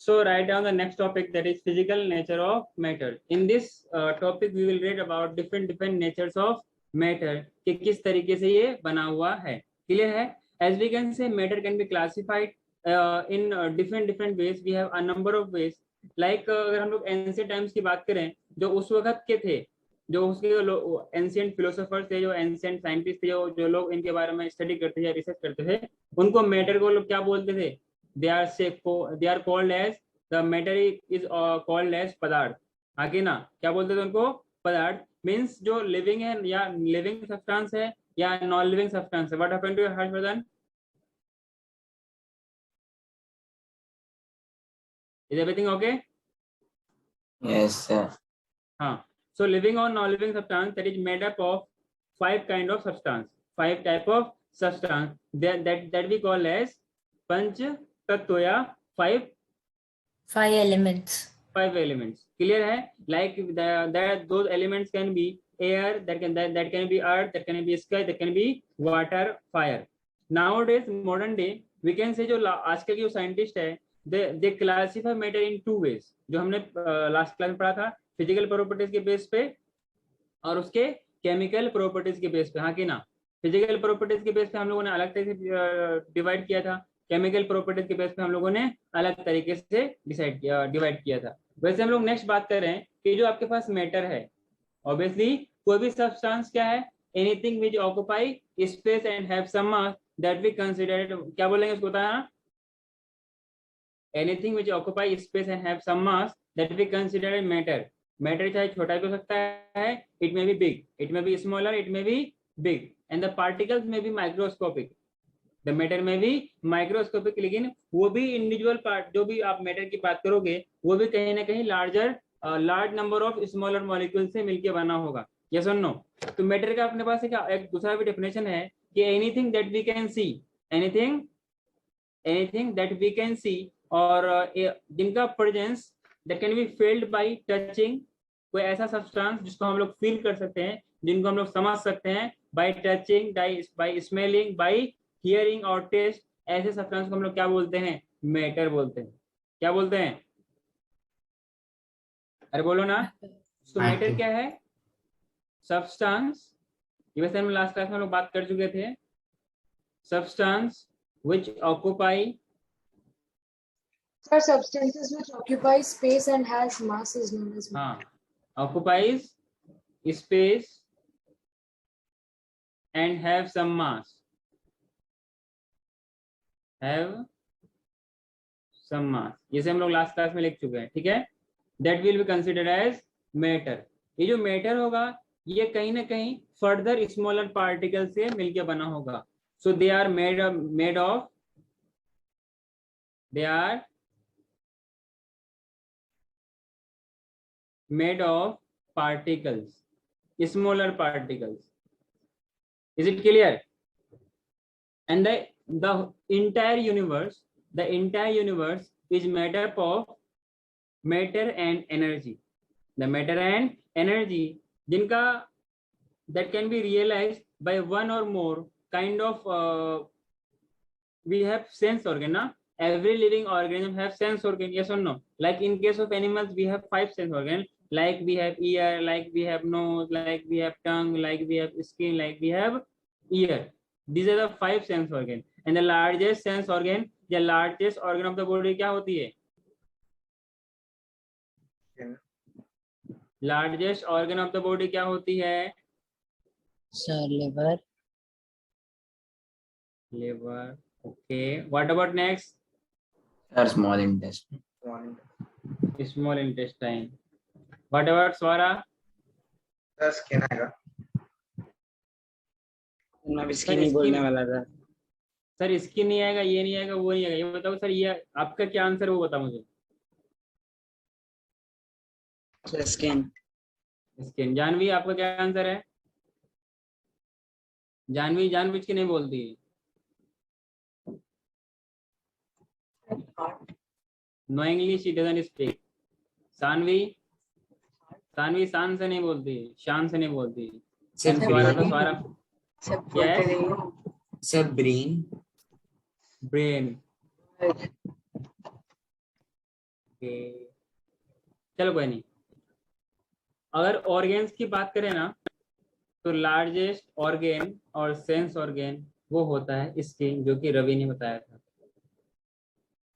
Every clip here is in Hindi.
So write down the next topic, that is physical nature of matter. In this topic we will read about different natures of matter, कि किस तरीके से ये बना हुआ है. Clear है? As we can say, matter can be classified in different ways. We have a number of ways. Like अगर हम लोग एंशिएंट टाइम्स की बात करें, जो उस वक्त के थे, जो उसके एंशिएंट फिलोसोफर्स थे, जो एंशिएंट साइंटिस्ट थे, जो लोग इनके बारे में स्टडी करते थे या रिसर्च करते थे, उनको मैटर को लोग क्या बोलते थे? they are called as, the matter is called as पदार्थ. आगे ना क्या बोलते थे उनको? पदार्थ. मीन्स जो लिविंग है या लिविंग सब्सटेंस है या नॉन लिविंग सब्सटेंस है. What happened to Harshvardhan? Is everything okay? Yes, sir. हाँ. So living or non-living substance, that is made up of 5 kind of substance, 5 type of substance that we call as पंच तत्व या 5 elements. 5 elements. Clear है? Like that those elements can be air, that can be earth, that can be sky, that can be water, fire. Nowadays modern day we can say, जो आजकल के जो साइंटिस्ट है, they classify matter in 2 ways. जो हमने लास्ट क्लास में पढ़ा था, फिजिकल प्रॉपर्टीज के बेस पे और उसके केमिकल प्रॉपर्टीज के बेस पे. हाँ कि ना? फिजिकल प्रॉपर्टीज के बेस पे हम लोगों ने अलग तरीके से डिवाइड किया था, केमिकल प्रॉपर्टीज के बेस पे हम लोगों ने अलग तरीके से डिवाइड किया था. वैसे हम लोग नेक्स्ट बात कर रहे हैं कि जो आपके पास मैटर है, ऑब्वियसली कोई भी सब्सटेंस क्या है? Anything which occupy space and have some mass, that we consider, क्या बोलेंगे उसको बताना? Anything which occupy space and have some mass, that we consider matter. Matter चाहे छोटा भी हो सकता है, it may be big, it may be smaller, it may be big, and the particles may be microscopic. The matter में भी माइक्रोस्कोपिक, लेकिन वो भी इंडिविजुअल पार्ट, जो भी आप मैटर की बात करोगे वो भी कहीं ना कहीं large number of smaller molecule से मिलकर बना होगा. यस और नो? तो मैटर का अपने पास एक दूसरा भी डेफिनेशन है कि anything that we can see, anything that we can see, और जिनका presence that can be felt by touching, कोई ऐसा सब्सटेंस जिसको हम लोग फील कर सकते हैं, जिनको हम लोग समझ सकते हैं, by touching, by smelling, by hearing और टेस्ट, ऐसे सब्सटेंस को हम लोग क्या बोलते हैं? मैटर बोलते हैं. क्या बोलते हैं? अरे बोलो ना. तो मैटर क्या है? सब्सटेंस. ये वैसे हम लास्ट क्लास में लोग बात कर चुके थे. Substance which occupy, Sir, substances which occupy space and has mass is known as matter. हाँ, occupies space and have some mass, have some mass. ये से हम लोग लास्ट क्लास में लिख चुके हैं. ठीक है? That will be considered as matter. ये जो मैटर होगा ये कहीं ना कहीं फर्दर स्मॉलर पार्टिकल से मिलके बना होगा. So they are made of particles, smaller particles. Is it clear? And the entire universe is made up of matter and energy. The matter and energy, जिनका that can be realized by one or more kind of we have sense organ. Na? Every living organism have sense organ. Yes or no? Like in case of animals we have 5 sense organ, like we have ear, like we have nose, like we have tongue, like we have skin, like we have ear. These are the 5 sense organ. And the largest sense organ, the largest organ of the body क्या होती है? Largest organ of the body क्या होती है? Sir, liver. Liver. Okay. What about next? Sir, small intestine. Small intestine. What about Swara? Sir skin आएगा. मैं भी skin ही बोलने वाला था. सर स्किन नहीं आएगा, ये नहीं आएगा, वो नहीं आएगा. ये बताओ सर, ये आपका क्या आंसर है वो बताओ मुझे. Skin. स्किन. जानवी आपका क्या आंसर है? जानवी जानबूझ के नहीं बोलती है. Knowingly she doesn't speak. Saanvi शान से नहीं बोलती है, शान से नहीं बोलती है. स्वारा तो स्वारा सब ब्रेन. ओके, चलो कोई नहीं। अगर ऑर्गेन्स की बात करें ना, तो लार्जेस्ट ऑर्गेन और सेंस ऑर्गेन वो होता है स्किन, जो कि रवि ने बताया था।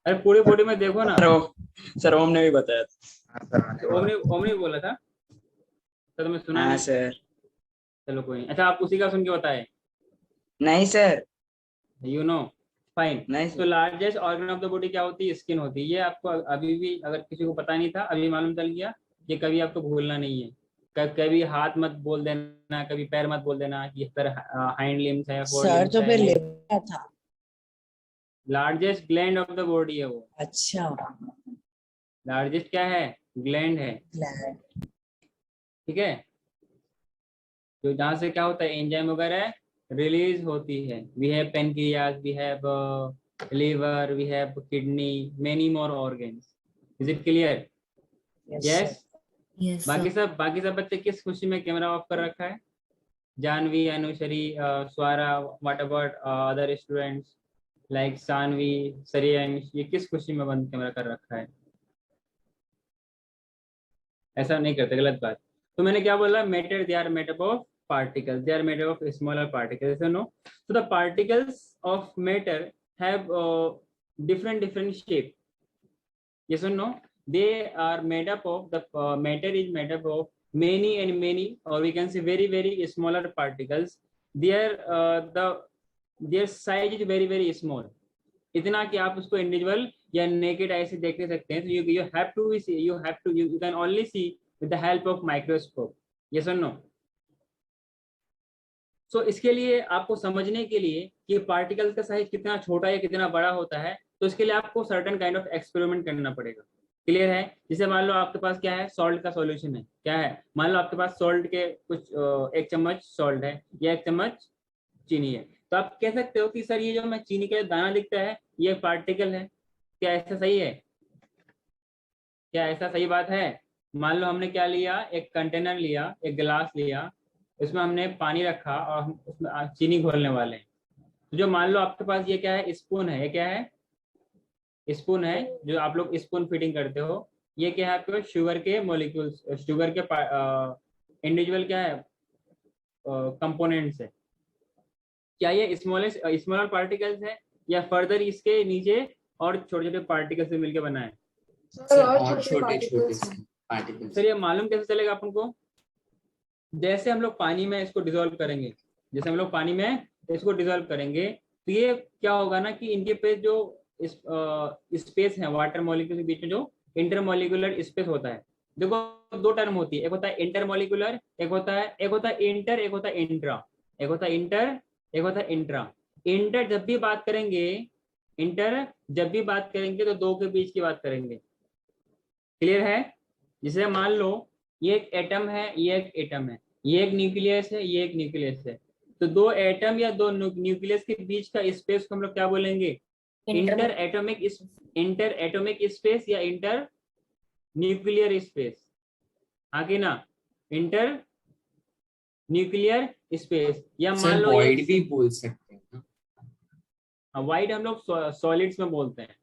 अरे पूरी बॉडी में देखो ना। सर ओम ने भी बताया था। हाँ सर मैंने तो बोला। ओमने भी बोला था, तो तुम्हें सुना हाँ नहीं। सर। चलो कोई नहीं, अच्छा आप उसी का सुन के बताए। नहीं सर। You know, fine. नहीं तो sir. Largest organ of the body क्या होती है? स्किन होती है। ये आपको अभी भी, अगर किसी को पता नहीं था, अभी मालूम चल गया। ये कभी आपको भूलना नहीं है। कभी हाथ मत बोल देना, कभी पैर मत बोल देना कि इस तरह हाइंड लिम्स है, फोर सर लिम्स तो है। फिर ये लिवर था। Largest gland of the body है वो। अच्छा, लार्जेस्ट क्या है? ग्लैंड है। ग्लैंड। ठीक है, जो जहाँ से क्या होता है, एंजाइम वगैरह रिलीज होती है। We have pancreas, we have liver, we have kidney, many more organs. Is it clear? Yes yes. Sir. Yes sir. बाकी सब बच्चे किस खुशी में कैमरा ऑफ कर रखा है? Janvi, Anushree, Swara, what about other students like Sanvi, Sariyansh, ये किस खुशी में बंद कैमरा कर रखा है? ऐसा नहीं करते, गलत बात। तो मैंने क्या बोला? Matter, they are made up of particles, they are made up of smaller particles, you know. So the particles of matter have different shape. Yes or no? They are made up of, the matter is made up of many and many, or we can say very smaller particles. Their size is very small. इतना कि आप उसको इंडिविजुअल या नेकेड आई से देख नहीं सकते हैं। तो you have to see, you can only see with the help of microscope. Yes or no? सो इसके लिए आपको समझने के लिए कि पार्टिकल का साइज कितना छोटा या कितना बड़ा होता है, तो इसके लिए आपको सर्टेन काइंड ऑफ एक्सपेरिमेंट करना पड़ेगा। क्लियर है? जैसे मान लो आपके पास क्या है, सॉल्ट का सॉल्यूशन है। क्या है? मान लो आपके पास सॉल्ट के कुछ 1 चम्मच सॉल्ट है या 1 चम्मच चीनी है। तो आप कह सकते हो कि सर ये जो मैं चीनी का दाना दिखता है, ये पार्टिकल है। क्या ऐसा सही है? क्या ऐसा सही बात है? मान लो हमने क्या लिया, एक कंटेनर लिया, एक गिलास लिया, उसमें हमने पानी रखा और हम उसमें चीनी घोलने वाले हैं। तो जो मान लो आपके पास ये क्या है, स्पून है। ये क्या है? स्पून है, जो आप लोग स्पून फीडिंग करते हो। ये क्या है आपके शुगर के मॉलिक्यूल्स, शुगर के इंडिविजुअल क्या है, कंपोनेंट्स है। क्या ये स्मॉलर पार्टिकल्स है, या फर्दर इसके नीचे और छोटे छोटे पार्टिकल्स से मिलकर बना है? सर और और छोटे छोटे छोटे particles हैं। पार्टिकल्स। सर ये मालूम कैसे चलेगा अपन को? जैसे हम लोग पानी में इसको डिसॉल्व करेंगे, जैसे हम लोग पानी में इसको डिसॉल्व करेंगे, तो ये क्या होगा ना कि इनके पे जो स्पेस है वाटर मॉलिक्यूल के बीच में, जो इंटरमॉलिक्यूलर स्पेस होता है। देखो 2 टर्म होती है, एक होता है इंटरमॉलिक्यूलर, एक होता है इंटर, एक होता है इंट्रा। एक होता है इंटर, एक होता है इंट्रा। इंटर जब भी बात करेंगे, इंटर जब भी बात करेंगे तो 2 के बीच की बात करेंगे। क्लियर है? जिसे मान लो ये एक एटम है, ये एक एटम है, ये एक न्यूक्लियस है, ये एक न्यूक्लियस है। तो 2 एटम या 2 न्यूक्लियस के बीच का स्पेस को हम लोग क्या बोलेंगे? इंटर एटॉमिक स्पेस या इंटर न्यूक्लियर स्पेस। आगे ना, इंटर न्यूक्लियर स्पेस। या मान सर लो वॉइड भी बोल सकते हैं ना? वाइड हम लोग सॉलिड्स में बोलते हैं।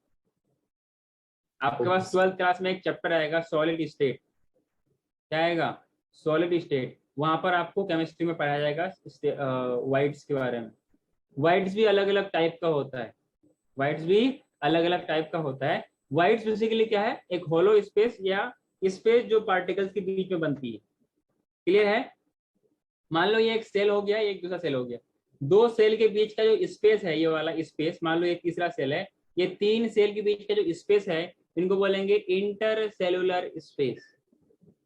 आपके पास 12th क्लास में एक चैप्टर आएगा सॉलिड स्टेट। क्या आएगा? Solid state. वहां पर आपको केमिस्ट्री में पढ़ाया जाएगा वाइड्स के बारे में। वाइड्स भी अलग अलग टाइप का होता है। वाइड्स भी अलग अलग टाइप का होता है। वाइड्स बेसिकली क्या है? एक होलो स्पेस या स्पेस जो पार्टिकल्स के बीच में बनती है। क्लियर है? मान लो ये एक सेल हो गया, एक दूसरा सेल हो गया। 2 सेल के बीच का जो स्पेस है, ये वाला स्पेस, मान लो ये तीसरा सेल है, ये 3 सेल के बीच का जो स्पेस है, इनको बोलेंगे इंटर सेलुलर स्पेस।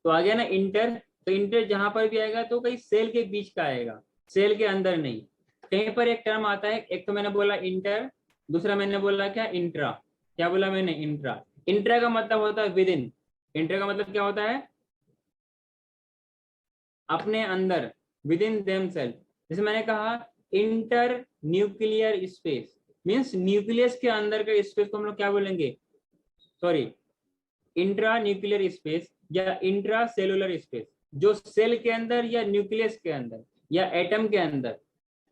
तो आ गया ना इंटर। तो इंटर जहां पर भी आएगा तो कहीं सेल के बीच का आएगा, सेल के अंदर नहीं। कहीं पर एक टर्म आता है, एक तो मैंने बोला इंटर, दूसरा मैंने बोला क्या? इंट्रा। क्या बोला मैंने? इंट्रा। इंट्रा का मतलब होता है विद इन। इंटर का मतलब क्या होता है? अपने अंदर, विद इन देमसेल्फ। जैसे मैंने कहा inter nuclear space, means nucleus के अंदर का स्पेस को हम लोग क्या बोलेंगे? सॉरी, इंट्रा न्यूक्लियर स्पेस या इंट्रा सेलुलर स्पेस। जो सेल के अंदर या न्यूक्लियस के अंदर या एटम के अंदर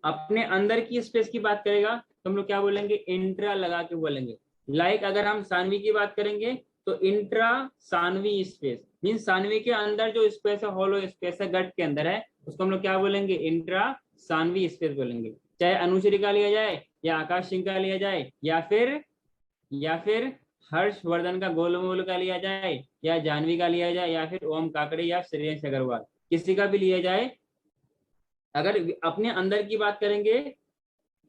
अपने अंदर की स्पेस की बात करेगा तो हम लोग क्या बोलेंगे? इंट्रा लगा के बोलेंगे। लाइक अगर हम सानवी की बात करेंगे तो इंट्रा सानवी स्पेस मीन सानवी के अंदर जो स्पेस है, हॉलो स्पेस है गट के अंदर है, उसको हम लोग क्या बोलेंगे? इंट्रा सानवी स्पेस बोलेंगे। चाहे अनुश्री का लिया जाए या आकाश सिंह का लिया जाए या फिर हर्षवर्धन का गोलमोल का लिया जाए या जानवी का लिया जाए या फिर ओम काकड़े या श्रेयस अग्रवाल, किसी का भी लिया जाए, अगर अपने अंदर की बात करेंगे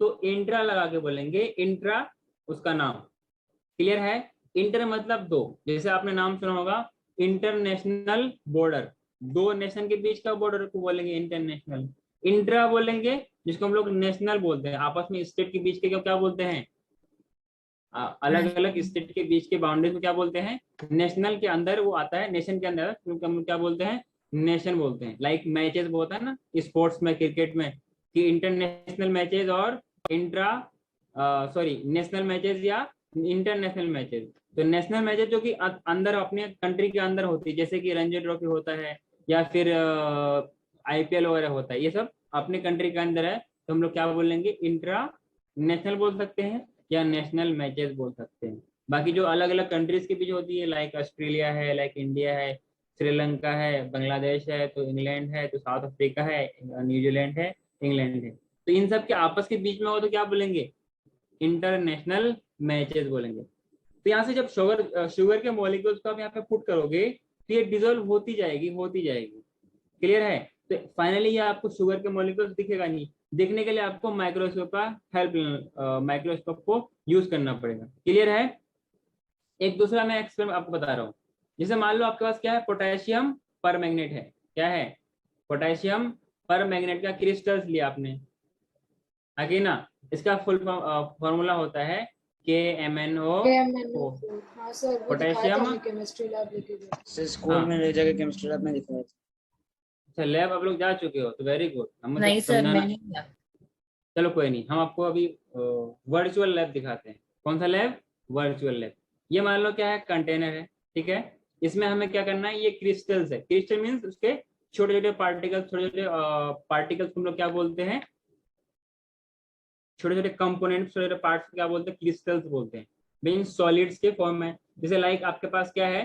तो इंट्रा लगा के बोलेंगे, इंट्रा उसका नाम। क्लियर है? इंटर मतलब दो, जैसे आपने नाम सुना होगा इंटरनेशनल बॉर्डर, दो नेशन के बीच का बॉर्डर को बोलेंगे इंटरनेशनल। इंट्रा बोलेंगे जिसको हम लोग नेशनल बोलते हैं, आपस में स्टेट के बीच के क्या बोलते हैं? अलग अलग स्टेट के बीच के बाउंड्री को क्या बोलते हैं? नेशनल के अंदर वो आता है, नेशन के अंदर हम क्या बोलते हैं? नेशन बोलते हैं। लाइक मैचेस वो होता है ना स्पोर्ट्स में, क्रिकेट में, कि इंटरनेशनल मैचेस और नेशनल मैचेस या इंटरनेशनल मैचेस। तो नेशनल मैचेस जो कि अंदर अपने कंट्री के अंदर होती है, जैसे कि रणजी ट्रॉफी होता है या फिर IPL वगैरह होता है, ये सब अपने कंट्री के अंदर है, तो हम लोग क्या बोलेंगे? इंट्रा नेशनल बोल सकते हैं या नेशनल मैचेस बोल सकते हैं। बाकी जो अलग अलग कंट्रीज के बीच होती है, लाइक ऑस्ट्रेलिया है, लाइक इंडिया है, श्रीलंका है, बांग्लादेश है, तो इंग्लैंड है, तो साउथ अफ्रीका है, न्यूजीलैंड है, इंग्लैंड है, तो इन सब के आपस के बीच में हो तो क्या बोलेंगे? इंटरनेशनल मैचेस बोलेंगे। तो यहाँ से जब शुगर के मॉलिक्यूल्स को आप यहाँ पे पुट करोगे तो ये डिजोल्व होती जाएगी। क्लियर है? तो फाइनली ये आपको शुगर के मॉलिक्यूल्स दिखेगा नहीं, देखने के लिए आपको माइक्रोस्कोप को यूज करना पड़ेगा। क्लियर है? एक दूसरा मैं एक्सपेरिमेंट आपको बता रहा हूँ। जैसे मान लो आपके पास क्या है? पोटेशियम पर मैग्नेट है। क्या है? पोटेशियम पर मैग्नेट का क्रिस्टल्स लिया आपने, आगे ना, इसका फुल फॉर्मूला होता है KMnO। KMnO4। हाँ सर, वो दिखाया था पोटेशियम, हमने केमिस्ट्री लैब लेके गए। सर स्कूल में ले जाकर केमिस्ट्री लैब में दिखाया था। अच्छा लैब आप लोग जा चुके हो तो वेरी गुड। हम नहीं सर, समझाना, मैंने किया। चलो कोई नहीं, हम आपको अभी वर्चुअल लैब दिखाते हैं। कौन सा लैब? Virtual lab. ये मान लो क्या है? कंटेनर है, ठीक है। इसमें हमें क्या करना है? ये क्रिस्टल्स है। क्रिस्टल मीन्स उसके छोटे छोटे पार्टिकल्स, छोटे छोटे पार्टिकल्स हम लोग क्या बोलते हैं? छोटे छोटे कंपोनेंट्स, छोटे छोटे पार्ट्स क्या बोलते हैं? क्रिस्टल्स बोलते हैं। मीन्स सॉलिड्स के फॉर्म में। जैसे लाइक आपके पास क्या है?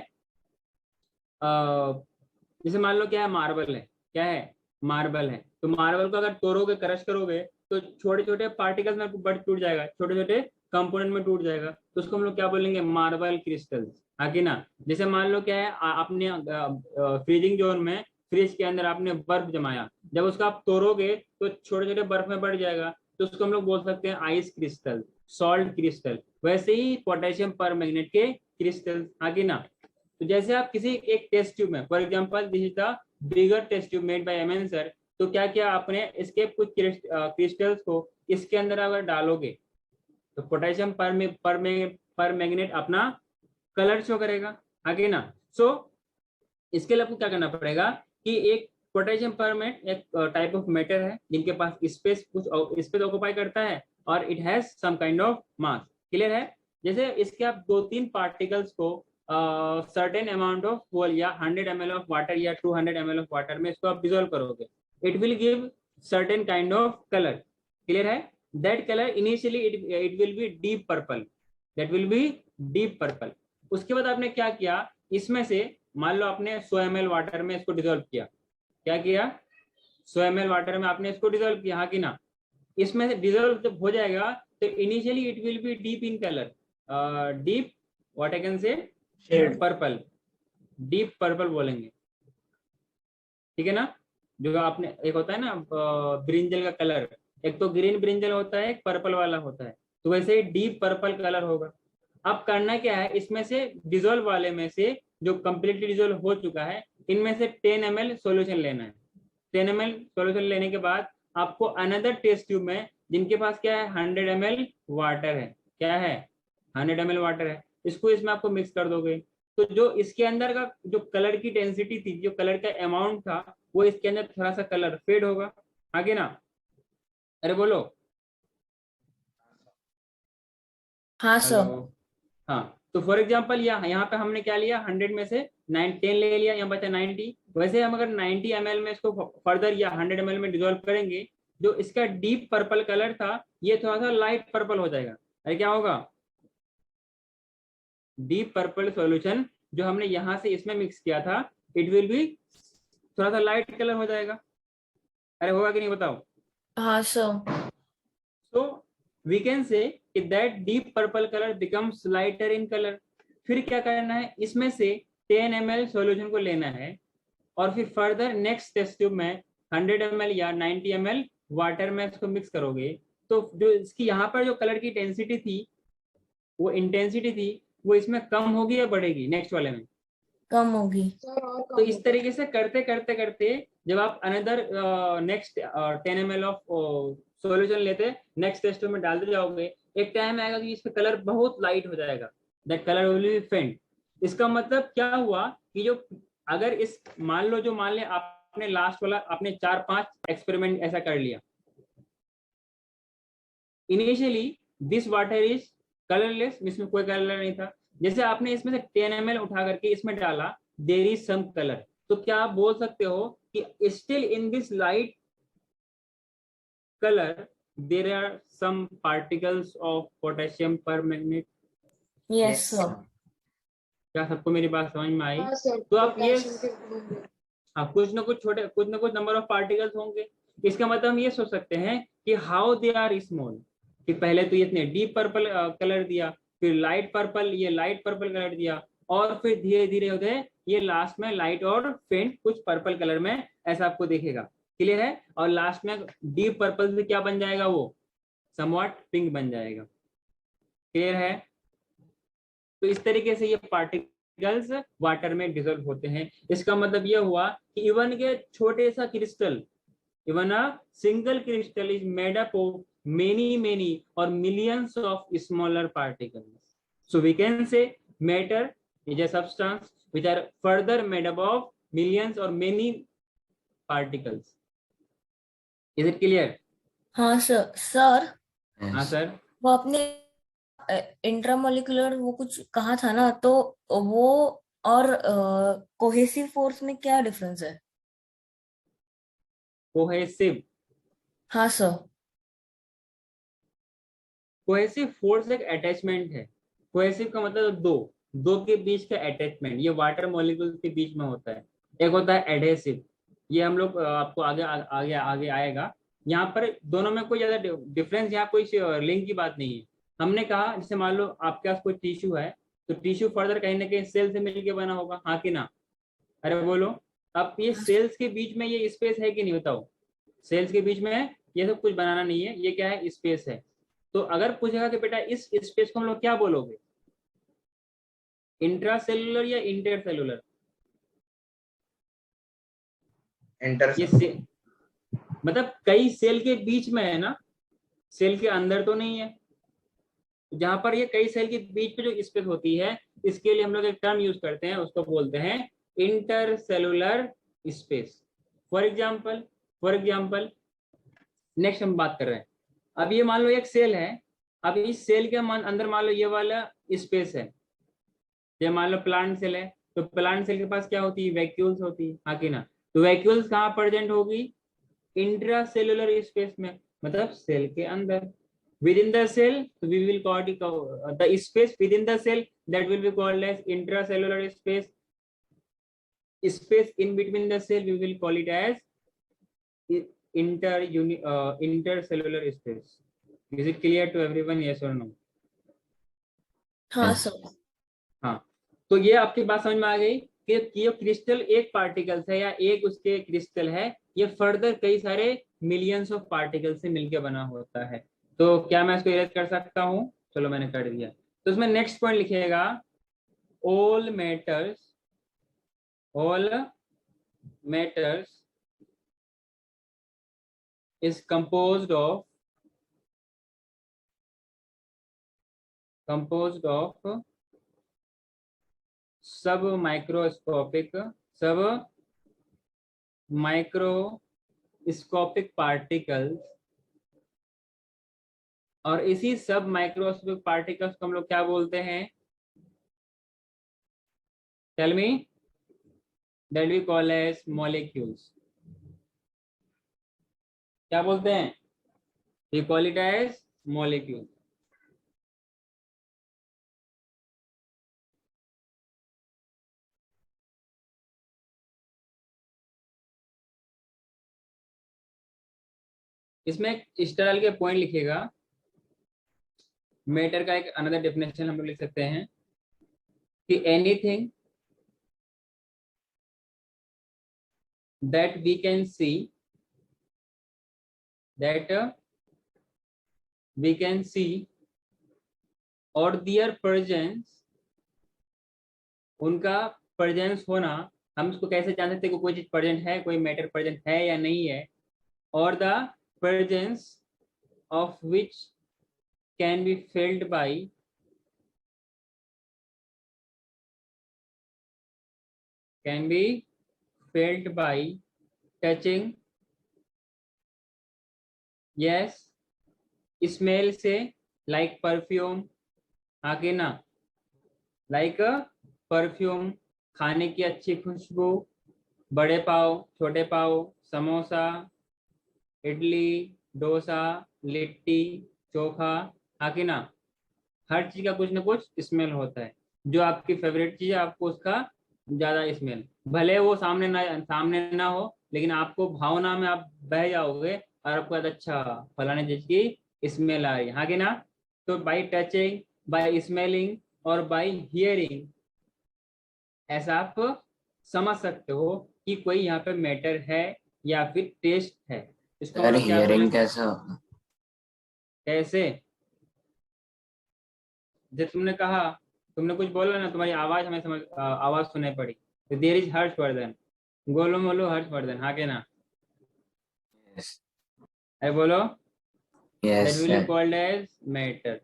जैसे मान लो क्या है? मार्बल है। क्या है? मार्बल है। तो मार्बल को अगर तोड़ोगे, क्रश करोगे तो छोटे छोटे पार्टिकल्स में बट टूट जाएगा, छोटे छोटे कंपोनेंट में टूट जाएगा, तो उसको हम लोग क्या बोलेंगे? Marble crystals. आगे ना, जैसे मान लो क्या है? आपने फ्रीजिंग जोन में, फ्रिज के अंदर आपने बर्फ जमाया, जब उसको आप तोड़ोगे तो छोटे छोटे बर्फ में बढ़ जाएगा, तो उसको हम लोग बोल सकते हैं आइस क्रिस्टल, सॉल्ट क्रिस्टल। वैसे ही पोटेशियम पर मैग्नेट के क्रिस्टल। आगे ना, तो जैसे आप किसी एक टेस्ट ट्यूब में, for example this is the bigger test tube made by MN sir, तो क्या किया आपने? इसके कुछ क्रिस्टल्स को इसके अंदर अगर डालोगे तो पोटेशियम पर मैग्नेट अपना कलर शो करेगा। आगे ना, सो इसके लिए आपको क्या करना पड़ेगा कि एक पोटेशियम परमैग्नेट एक टाइप ऑफ मेटल है जिनके पास स्पेस, कुछ स्पेस ऑक्युपाई करता है और it has some kind of mass. Clear है? जैसे इसके आप 2-3 पार्टिकल्स को सर्टेन अमाउंट ऑफ वॉल या 100 ml ऑफ वाटर या 200 ml ऑफ वाटर में इसको आप डिसॉल्व करोगे, it will give certain kind of colour. Clear है? That colour initially it will be deep purple, that will be deep purple. उसके बाद आपने क्या किया? इसमें से मान लो आपने 100 ml वाटर में इसको डिसॉल्व किया। क्या किया? 100 ml वाटर में आपने इसको डिसॉल्व किया। हाँ कि ना? इसमें से डिसॉल्व जब हो जाएगा तो initially it will be deep in colour, deep what I can say purple, deep purple बोलेंगे। ठीक है ना? जो आपने एक होता है ना ब्रिंजल का कलर, एक तो ग्रीन ब्रिंजल होता है, एक पर्पल वाला होता है, तो वैसे ही डीप पर्पल कलर होगा। अब करना क्या है? इसमें से डिसॉल्व वाले में से जो कंप्लीटली डिसॉल्व हो चुका है, इनमें से 10 ml सॉल्यूशन लेना है। 10 ml सॉल्यूशन लेने के बाद आपको अनदर टेस्ट ट्यूब में, जिनके पास क्या है? 100 ml वाटर है। क्या है? 100 ml वाटर है। इसको इसमें आपको मिक्स कर दोगे तो जो इसके अंदर का जो कलर की डेंसिटी थी, जो कलर का अमाउंट था, वो इसके अंदर थोड़ा सा कलर फेड होगा। आगे ना, अरे बोलो। हाँ सर। हेलो। हाँ, तो फॉर एग्जांपल यहाँ पे हमने क्या लिया? 100 में से 10 ले लिया, यहाँ बचा 90। वैसे हम अगर 90 ml में इसको फर्दर या 100 ml में डिसॉल्व करेंगे, जो इसका डीप पर्पल कलर था ये थोड़ा सा लाइट पर्पल हो जाएगा। अरे क्या होगा? डीप पर्पल सॉल्यूशन जो हमने यहाँ से इसमें मिक्स किया था, इट विल बी थोड़ा सा लाइट कलर हो जाएगा। अरे होगा कि नहीं बताओ? हाँ sir. So we can say that deep purple color becomes lighter in color. फिर क्या करना है, इसमें से 10 ml सॉल्यूशन को लेना है और फिर फर्दर नेक्स्ट टेस्ट ट्यूब में 100 ml या 90 ml वाटर में इसको मिक्स करोगे, तो जो इसकी यहाँ पर जो कलर की इंटेंसिटी थी वो इसमें कम होगी या बढ़ेगी नेक्स्ट वाले में? कम होगी। सर और तो इस तरीके से करते करते करते जब आप another next 10 ml of solution लेते नेक्स्ट टेस्ट में डालते जाओगे, एक टाइम आएगा कि इसका कलर बहुत लाइट हो जाएगा, दैट कलर विल बी फेंट। इसका मतलब क्या हुआ कि जो अगर इस मान ले आपने लास्ट वाला आपने 4-5 एक्सपेरिमेंट ऐसा कर लिया, initially this water is colourless, इसमें कोई कलर नहीं था। जैसे आपने इसमें से 10 ml उठा करके इसमें डाला, देयर इज सम कलर, तो क्या आप बोल सकते हो कि still in this light colour there are some particles of potassium permanganate? Yes sir. क्या सबको मेरी बात समझ में आई? हाँ सर, तो आप ये पोटेशियम के होंगे। हाँ, कुछ ना कुछ नंबर ऑफ पार्टिकल्स होंगे। इसका मतलब हम ये सोच सकते हैं कि हाउ दे आर स्मॉल, कि पहले तो इतने डीप पर्पल कलर दिया, फिर लाइट पर्पल, ये लाइट पर्पल कलर दिया, और फिर धीरे धीरे होते ये लास्ट में लाइट और फेंट कुछ पर्पल कलर में ऐसा आपको दिखेगा। क्लियर है? और लास्ट में डीप पर्पल से क्या बन जाएगा, वो समवॉट पिंक बन जाएगा। क्लियर है? तो इस तरीके से ये पार्टिकल्स वाटर में डिसॉल्व होते हैं। इसका मतलब ये हुआ कि इवन के छोटे सा crystal, even a single crystal is made up of many or millions of smaller particles. So we can say matter is a substance which are further made up of millions or many particles. Is it clear? हाँ सर। सर हाँ सर। वो अपने इंट्रामोलिकुलर वो कुछ कहा था ना, तो वो और कोहेसिव फोर्स में क्या डिफरेंस है? कोहेसिव, हाँ सर। कोहेसिव फोर्स एक अटैचमेंट है। कोहेसिव का मतलब दो के बीच का अटैचमेंट, ये वाटर मॉलिक्यूल के बीच में होता है। एक होता है एडहेसिव, ये हम लोग आपको आगे आगे आगे आएगा। यहाँ पर दोनों में कोई ज्यादा डिफरेंस, यहाँ कोई लिंक की बात नहीं है। हमने कहा जैसे मान लो आपके पास कोई टिश्यू है, तो टिश्यू फर्दर कहीं ना कहीं सेल से मिलकर बना होगा, हाँ कि ना? अरे बोलो। अब ये सेल्स के बीच में ये स्पेस है कि नहीं, बताओ? सेल्स के बीच में ये सब कुछ बनाना नहीं है, ये क्या है, स्पेस है। तो अगर पूछेगा कि बेटा इस स्पेस को हम लोग क्या बोलोगे, इंट्रासेलुलर या इंटरसेलुलर? ये मतलब कई सेल के बीच में है ना, सेल के अंदर तो नहीं है। जहां पर ये कई सेल के बीच में जो स्पेस होती है, इसके लिए हम लोग एक टर्म यूज करते हैं, उसको बोलते हैं intercellular space. For example next हम बात कर रहे हैं, अब ये मान लो एक सेल है, अब इस सेल के अंदर मान लो ये वाला स्पेस है, ये मान लो प्लांट सेल है, तो प्लांट सेल के पास क्या होती है, वैक्यूल्स होती है, हाँ कि ना? तो वैक्यूल्स कहाँ प्रेजेंट होगी, इंट्रासेलुलर स्पेस में, मतलब सेल के अंदर। within the cell we will call it the space within the cell that will be called as intracellular space. Space in between the cell we will call it as intercellular space. Is it clear to everyone, yes or no? हाँ सर। हाँ, तो ये आपकी बात समझ में आ गई कि ये क्रिस्टल एक पार्टिकल्स है या एक उसके क्रिस्टल है, ये फर्दर कई सारे मिलियंस ऑफ पार्टिकल से मिलकर बना होता है। तो क्या मैं इसको इरेज कर सकता हूं? चलो मैंने कर दिया। तो इसमें नेक्स्ट पॉइंट लिखिएगा, all matters is composed of सब माइक्रोस्कोपिक पार्टिकल्स, और इसी सब माइक्रोस्कोपिक पार्टिकल्स को हम लोग क्या बोलते हैं? Tell me. That we call as molecules. क्या बोलते हैं? We call it as molecule. इसमें इस तरह के पॉइंट लिखिएगा। मैटर का एक अनदर डेफिनेशन हम लोग लिख सकते हैं कि anything that we can see, that we can see और दियर प्रेजेंस, उनका प्रेजेंस होना, हम इसको कैसे जान सकते हैं कि कोई चीज प्रेजेंट है, कोई मैटर प्रेजेंट है या नहीं है, और the presence of which can be failed by can be felt by touching, yes, smell से, like perfume, आगे ना, like परफ्यूम, खाने की अच्छी खुशबू, बड़े पाव, छोटे पाव, समोसा, इडली, डोसा, लिट्टी, चोखा, आगे ना, हर चीज का कुछ ना कुछ स्मेल होता है। जो आपकी फेवरेट चीज है आपको उसका ज्यादा स्मेल, भले वो सामने ना हो, लेकिन आपको भावना में आप बह जाओगे और आपको अच्छा फलाने चीज की स्मेल आ रही है, हाँ कि ना। तो बाई टचिंग, बाई स्मेलिंग और बाई हियरिंग ऐसा आप समझ सकते हो कि कोई यहाँ पे मैटर है या फिर टेस्ट है। इसको सर मतलब क्या हियरिंग समझ, कैसे होगा? कैसे, जब तुमने कहा, तुमने कुछ बोला ना, तुम्हारी आवाज हमें समझ आवाज सुनाई पड़ी, तो देयर इज हर्षवर्धन, गोलो मोलो हर्षवर्धन, हाँ के ना, यस अरे बोलो, that yes will be sir. Called as matter.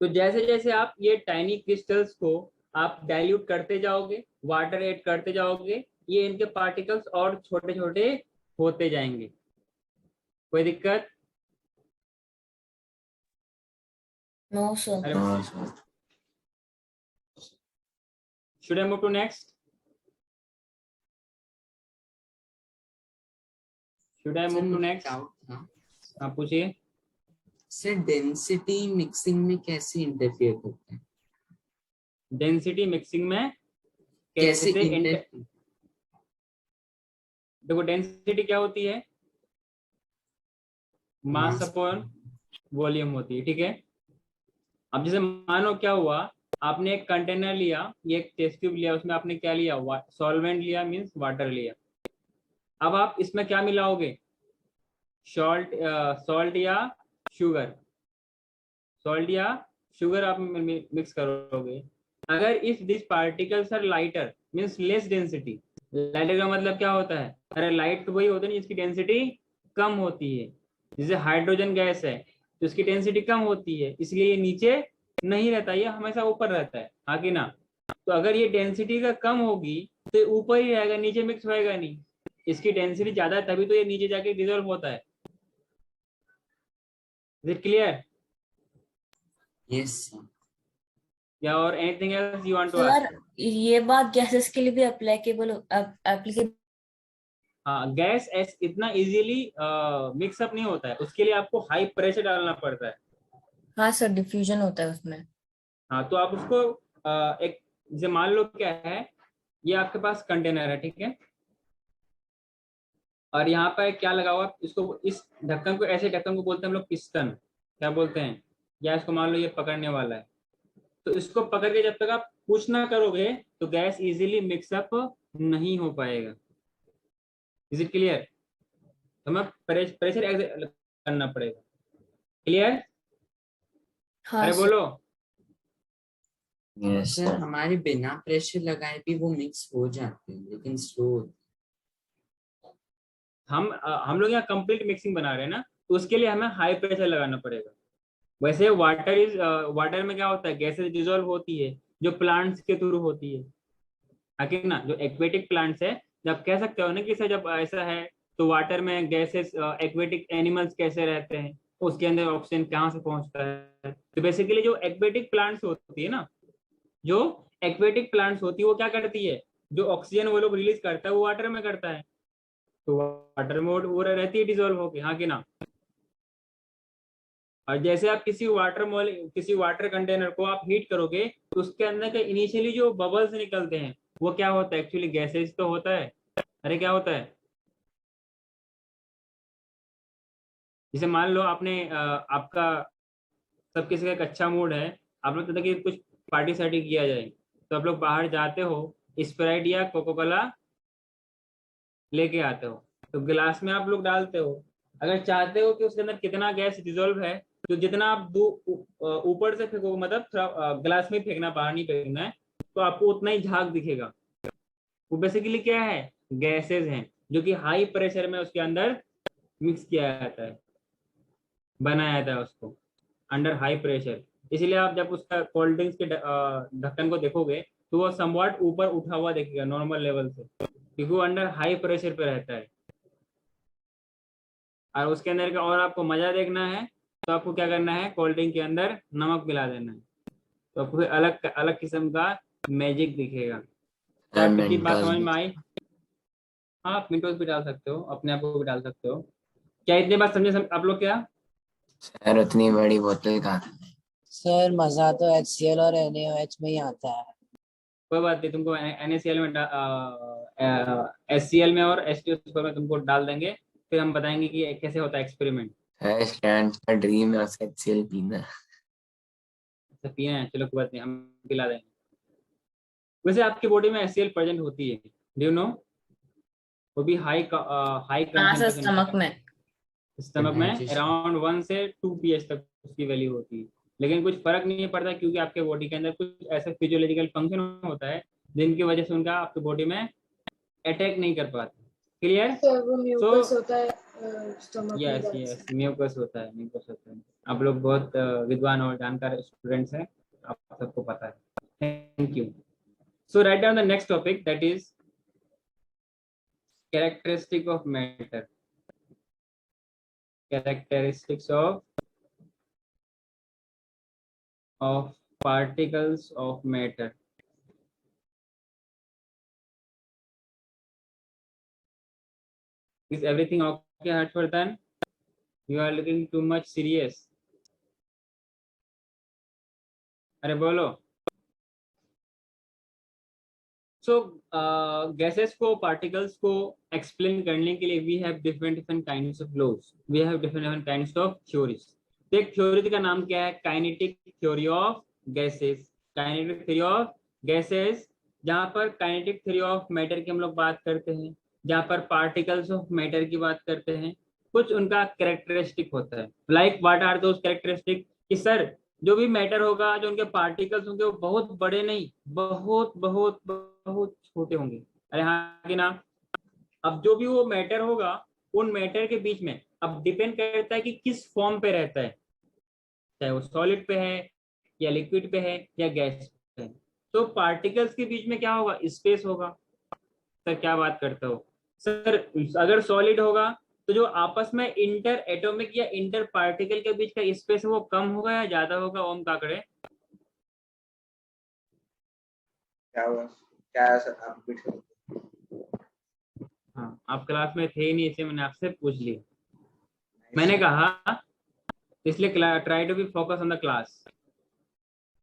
तो जैसे जैसे आप ये टाइनी क्रिस्टल्स को आप डाइल्यूट करते जाओगे, वाटर ऐड करते जाओगे, ये इनके पार्टिकल्स और छोटे छोटे होते जाएंगे। कोई दिक्कत? No sir. अरे no sir. Should I move to next? Should I move to next? Doubt था आप पूछिए। सर, डेंसिटी मिक्सिंग में कैसे इंटरफियर करते हैं? डेंसिटी मिक्सिंग में कैसे कैसे देखो डेंसिटी क्या होती है, मास अपॉन वॉल्यूम होती है, ठीक है। अब जैसे मानो क्या हुआ, आपने एक कंटेनर लिया, ये एक टेस्ट ट्यूब लिया, उसमें आपने क्या लिया, सॉल्वेंट लिया, मींस वाटर लिया। अब आप इसमें क्या मिलाओगे, सॉल्ट या शुगर, सॉल्ट या शुगर आप मिक्स करोगे। अगर if this particles are lighter, means less density, lighter का मतलब क्या होता है, अरे लाइट तो वही होता है जिसकी डेंसिटी कम होती है। जैसे हाइड्रोजन गैस है तो इसकी डेंसिटी कम होती है, इसलिए ये नीचे नहीं रहता, ये हमेशा ऊपर रहता है, हाँ कि ना। तो अगर ये डेंसिटी का कम होगी तो ये ऊपर ही रहेगा, नीचे मिक्स होएगा नहीं। इसकी डेंसिटी ज्यादा है तभी तो ये नीचे जाके डिजोल्व होता है। Is it clear? Yes sir. या और anything else you want to sir ask? ये बात गैसेस के लिए भी एप्लीकेबल? हाँ, गैस इतना इजीली मिक्सअप नहीं होता है, उसके लिए आपको हाई प्रेशर डालना पड़ता है। हाँ सर, डिफ्यूजन होता है उसमें। हाँ, तो आप उसको एक, जैसे मान लो क्या है, ये आपके पास कंटेनर है, ठीक है, और यहाँ पर क्या लगा हुआ, इसको इस ढक्कन को, ऐसे ढक्कन को बोलते हैं हम लोग पिस्टन, क्या बोलते हैं, या इसको मान लो ये पकड़ने वाला है। तो इसको पकड़ के जब तक आप पुश ना करोगे तो गैस इजीली मिक्सअप नहीं हो पाएगा। Is it clear? तो हमें प्रेशर करना पड़ेगा। क्लियर? हाँ अरे सर। बोलो। Yes sir sir. हमारे बिना प्रेशर लगाए भी वो मिक्स हो जाते हैं, लेकिन स्लो। हम लोग यहाँ कंप्लीट मिक्सिंग बना रहे हैं ना, तो उसके लिए हमें हाई प्रेशर लगाना पड़ेगा। वैसे वाटर में क्या होता है, गैसेस डिजोल्व होती है जो प्लांट्स के थ्रू होती है, आखिर ना, जो एक्वेटिक प्लांट्स है, जब कह सकते हो ना कि सर जब ऐसा है तो वाटर में गैसेस, एक्वेटिक एनिमल्स कैसे रहते हैं, उसके अंदर ऑक्सीजन कहाँ से पहुंचता है। तो बेसिकली जो एक्वेटिक प्लांट्स होती है ना, जो एक्वेटिक प्लांट्स होती है वो क्या करती है, जो ऑक्सीजन वो लोग रिलीज करता है वो वाटर में करता है, तो वाटर में वो रहती है डिजोल्व होके, हाँ कि ना। और जैसे आप किसी वाटर कंटेनर को आप हीट करोगे तो उसके अंदर के इनिशियली जो बबल्स निकलते हैं वो क्या होता है एक्चुअली, गैसेज तो होता है। अरे क्या होता है, जैसे मान लो आपने आपका सब किसी का एक अच्छा मूड है, आप लोग कहते हैं कि कुछ पार्टी सार्टी किया जाए, तो आप लोग बाहर जाते हो, स्प्राइट या कोको कोला लेके आते हो, तो गिलास में आप लोग डालते हो। अगर चाहते हो कि उसके अंदर कितना गैस डिजोल्व है, तो जितना आप ऊपर से फेंको, मतलब थोड़ा गिलास में ही फेंकना, बाहर नहीं फेंकना है, तो आपको उतना ही झाग दिखेगा। वो बेसिकली क्या है, गैसेज हैं जो कि हाई प्रेशर में उसके अंदर मिक्स किया जाता है, बनाया जाता है उसको अंडर हाई प्रेशर। इसलिए आप जब उसका कोल्ड ड्रिंक्स के ढक्कन को देखोगे, तो वो समवाट ऊपर उठा हुआ दिखेगा नॉर्मल लेवल से, क्योंकि वो अंडर हाई प्रेशर पे रहता है। और उसके अंदर का और आपको मजा देखना है, तो आपको क्या करना है, कोल्ड ड्रिंक के अंदर नमक मिला देना है, तो आपको अलग अलग किस्म का मैजिक दिखेगा। तो आपकी चीज बात समझ में आई? हाँ, आप मिनटोस भी डाल सकते हो, अपने आप को भी डाल सकते हो। क्या इतनी बात समझे आप लोग क्या? सर उतनी बड़ी बोतल कहाँ? सर मजा तो HCl और NaOH में ही आता है। कोई बात नहीं, तुमको NaCl में HCl में और H2SO में तुमको डाल देंगे, फिर हम बताएंगे कि कैसे होता है एक्सपेरिमेंट। सर स्टैंड का ड्रीम है उसका HCl पीना। अच्छा पिए हैं, चलो कोई बात नहीं, हम पिला देंगे। वैसे आपकी बॉडी में HCl प्रेजेंट होती है, डू यू नो? वो भी हाई हाँ सर, कंसंट्रेशन स्टमक में। स्टमक में अराउंड 1 से 2 pH तक उसकी वैल्यू होती है। लेकिन कुछ फर्क नहीं पड़ता, क्योंकि आपके बॉडी के अंदर कुछ ऐसा फिजियोलॉजिकल फंक्शन होता है जिनकी वजह से उनका आपकी बॉडी में अटैक नहीं कर पाते। क्लियर? तो वो म्यूकस होता है स्टमक में, यस यस, म्यूकस होता है, म्यूकस होता है। आप लोग बहुत विद्वान और जानकार स्टूडेंट्स हैं, आप सबको पता है। Thank you. So write down the next topic, that is characteristic of matter. Characteristics of particles of matter. Is everything okay, Harshvardhan? You are looking too much serious. अरे बोलो। So gases को, particles को explain करने के लिए we have different kinds of laws. We have different kinds of theories. तो एक थ्योरी का नाम क्या है, kinetic theory of gases. Kinetic theory of gases, जहां पर काइनेटिक थ्योरी ऑफ मैटर की हम लोग बात करते हैं, जहां पर पार्टिकल्स ऑफ मैटर की बात करते हैं। कुछ उनका कैरेक्टरिस्टिक होता है, like what are those characteristic, कि सर जो भी मैटर होगा, जो उनके पार्टिकल्स होंगे वो बहुत बड़े नहीं, बहुत बहुत बहुत छोटे होंगे। अरे हाँ कि ना? अब जो भी वो मैटर होगा, उन मैटर के बीच में अब डिपेंड करता है कि किस फॉर्म पे रहता है, चाहे वो सॉलिड पे है या लिक्विड पे है या गैस पे है। तो पार्टिकल्स के बीच में क्या होगा, स्पेस होगा। सर क्या बात करते हो सर, अगर सॉलिड होगा तो जो आपस में इंटर एटॉमिक या इंटर पार्टिकल के बीच का स्पेस है वो कम होगा या ज्यादा होगा? ओम काकड़े क्या हुआ, क्या सर आप कुछ? हाँ, आप क्लास में थे ही नहीं, इसलिए मैंने आपसे पूछ लिया। मैंने कहा इसलिए try to be focus on the class.